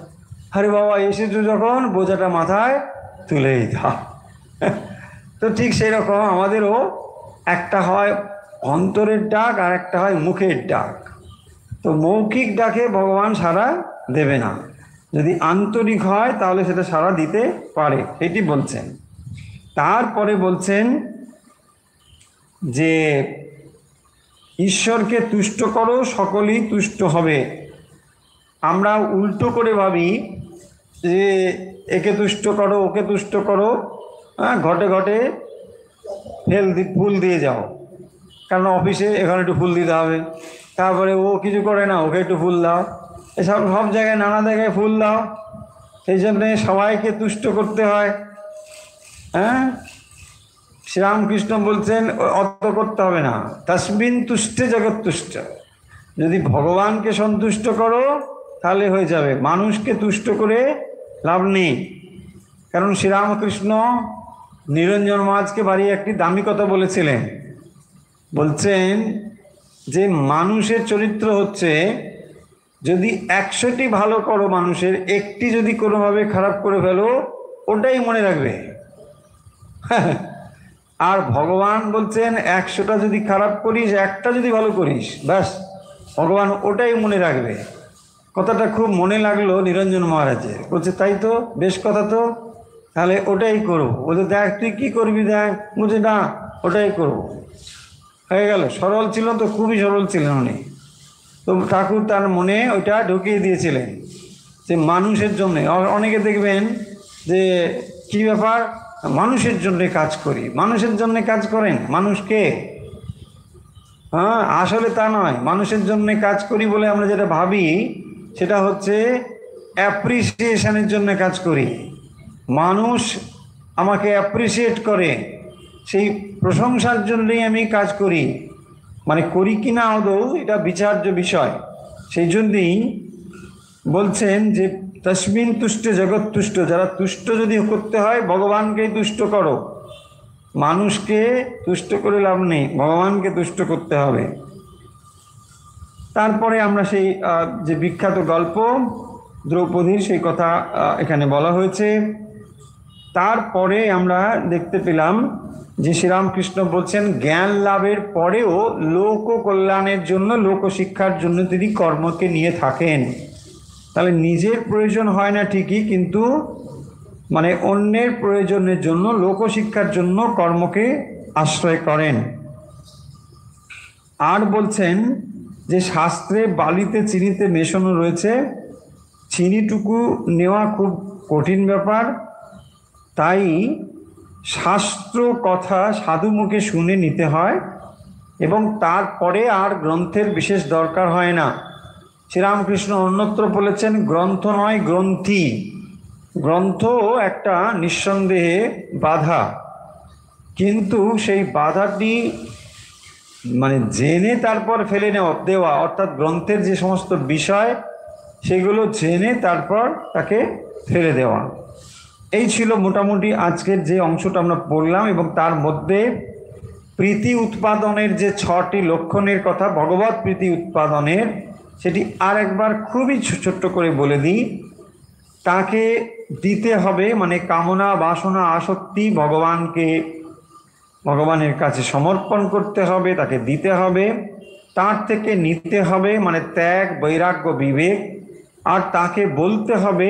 আরে বাবা এসেছো যখন, বোঝাটা মাথায় তুলেই দাও। তো ঠিক সেই রকম আমাদেরও একটা হয় অন্তরের ডাক আর একটা হয় মুখের ডাক। তো মৌখিক ডাকে ভগবান সাড়া দেবে না, যদি আন্তরিক হয় তাহলে সেটা সাড়া দিতে পারে, এটি বলছেন। তারপরে বলছেন যে ঈশ্বরকে তুষ্ট করো, সকলেই তুষ্ট হবে। আমরা উল্টো করে ভাবি যে একে তুষ্ট করো, ওকে তুষ্ট করো, হ্যাঁ, ঘটে ঘটে ফুল দিয়ে যাও, কারণ অফিসে এখানে একটু ফুল দিতে হবে। তারপরে ও কিছু করে না, ওকে একটু ফুল দাও। এসব সব জায়গায় নানা জায়গায় ফুল দাও, সেই জন্যে সবাইকে তুষ্ট করতে হয়। হ্যাঁ, শ্রীরামকৃষ্ণ বলছেন অত করতে হবে না, তস্মিন তুষ্টে জগৎ তুষ্ট। যদি ভগবানকে সন্তুষ্ট করো তাহলে হয়ে যাবে, মানুষকে তুষ্ট করে লাভ নেই। কারণ শ্রীরামকৃষ্ণ নিরঞ্জন মহারাজকে বাড়ি একটি দামি কথা বলেছিলেন। বলছেন যে মানুষের চরিত্র হচ্ছে, যদি 100টি ভালো করো মানুষের, একটি যদি কোনোভাবে খারাপ করে ফেলো ওটাই মনে রাখবে। আর ভগবান বলছেন 100টা যদি খারাপ করিস, একটা যদি ভালো করিস, ব্যাস ভগবান ওটাই মনে রাখবে। কথাটা খুব মনে লাগলো নিরঞ্জন মহারাজের। বলছে তাই তো, বেশ কথা তো, তাহলে ওটাই করবো। বলছে দেখ তুই কী করবি দেখ। বলছে না, ওটাই করবো। হয়ে গেল। সরল ছিল তো, খুবই সরল ছিলেন উনি। তো ঠাকুর তার মনে ওইটা ঢুকিয়ে দিয়েছিলেন যে মানুষের জন্যে। অনেকে দেখবেন যে কী ব্যাপার, মানুষের জন্যে কাজ করি, মানুষের জন্যে কাজ করেন, মানুষকে, হ্যাঁ আসলে তা নয়। মানুষের জন্যে কাজ করি বলে আমরা যেটা ভাবি সেটা হচ্ছে অ্যাপ্রিসিয়েশনের জন্য কাজ করি। মানুষ আমাকে অ্যাপ্রিসিয়েট করে, সেই প্রশংসার জন্যই আমি কাজ করি। মানে করি কি না আদৌ এটা বিচার্য বিষয়। সেই জন্যই বলছেন যে তস্মিন তুষ্টে জগৎ তুষ্ট, যারা তুষ্ট যদি করতে হয় ভগবানকেই তুষ্ট করো, মানুষকে তুষ্ট করে লাভ নেই, ভগবানকে তুষ্ট করতে হবে। তারপরে আমরা সেই যে বিখ্যাত গল্প দ্রৌপদীর সেই কথা এখানে বলা হয়েছে। তারপরে আমরা দেখতে পেলাম যে শ্রীরামকৃষ্ণ বলছেন জ্ঞান লাভের পরেও লোক কল্যাণের জন্য, লোকশিক্ষার জন্য তিনি কর্মকে নিয়ে থাকেন। তাহলে নিজের প্রয়োজন হয় না ঠিকই, কিন্তু মানে অন্যের প্রয়োজনের জন্য, লোকশিক্ষার জন্য কর্মকে আশ্রয় করেন। আর বলছেন যে শাস্ত্রে বালিতে চিনিতে মেশানো রয়েছে, চিনিটুকু নেওয়া খুব কঠিন ব্যাপার, তাই শাস্ত্র কথা সাধু মুখে শুনে নিতে হয় এবং তারপরে আর গ্রন্থের বিশেষ দরকার হয় না। শ্রীরামকৃষ্ণ অন্যত্র বলেছেন গ্রন্থ নয় গ্রন্থি। গ্রন্থ একটা নিঃসন্দেহে বাধা, কিন্তু সেই বাধাটি মানে জেনে তারপর ফেলে দেওয়া, অর্থাৎ গ্রন্থের যে সমস্ত বিষয় সেগুলো জেনে তারপর তাকে ফেলে দেওয়া। এই ছিল মোটামুটি আজকের যে অংশটা আমরা পড়লাম। এবং তার মধ্যে প্রীতি উৎপাদনের যে 6টি লক্ষণের কথা, ভগবত প্রীতি উৎপাদনের, সেটি আর একবার খুবই ছোট্ট করে বলে দিই। তাকে দিতে হবে, মানে কামনা বাসনা আসক্তি ভগবানের কাছে সমর্পণ করতে হবে, তাকে দিতে হবে, তার থেকে নিতে হবে, মানে ত্যাগ বৈরাগ্য বিবেক। আর তাকে বলতে হবে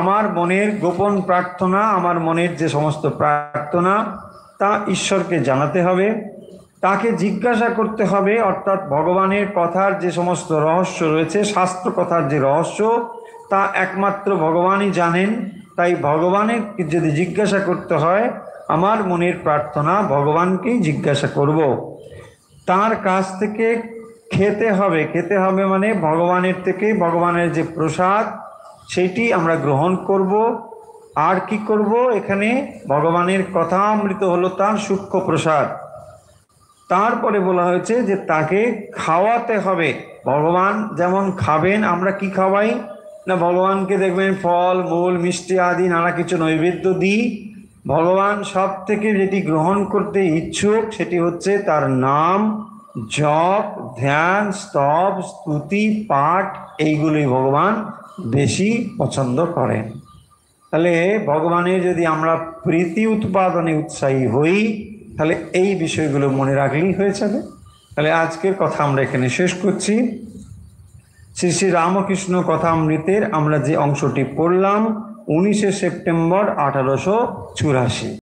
আমার মনের গোপন প্রার্থনা, আমার মনের যে সমস্ত প্রার্থনা তা ঈশ্বরকে জানাতে হবে। তাকে জিজ্ঞাসা করতে হবে, অর্থাৎ ভগবানের কথার যে সমস্ত রহস্য রয়েছে, শাস্ত্র কথার যে রহস্য, তা একমাত্র ভগবানই জানেন। তাই ভগবানের যদি জিজ্ঞাসা করতে হয়, আমার মনের প্রার্থনা ভগবানকেই জিজ্ঞাসা করব। তার কাছ থেকে খেতে হবে মানে ভগবানের থেকে, ভগবানের যে প্রসাদ সেটি আমরা গ্রহণ করব। আর কি করব, এখানে ভগবানের কথামৃত হলো তার সূক্ষ্ম প্রসাদ। তারপরে বলা হয়েছে যে তাকে খাওয়াতে হবে। ভগবান যেমন খাবেন, আমরা কি খাওয়াই না, ভগবানকে দেখবেন ফল মূল মিষ্টি আদি নানা কিছু নৈবেদ্য দিই। ভগবান সব থেকে যেটি গ্রহণ করতে ইচ্ছুক সেটি হচ্ছে তার নাম, জপ, ধ্যান, স্তব, স্তুতি, পাঠ, এইগুলি ভগবান বেশি পছন্দ করেন। তাহলে ভগবানের যদি আমরা প্রীতি উৎপাদনে উৎসাহী হই, তাহলে এই বিষয়গুলো মনে রাখলেই হয়ে যাবে। তাহলে আজকের কথা আমরা এখানে শেষ করছি। শ্রী শ্রী রামকৃষ্ণ কথামৃতের আমরা যে অংশটি পড়লাম 19শে সেপ্টেম্বর 1884।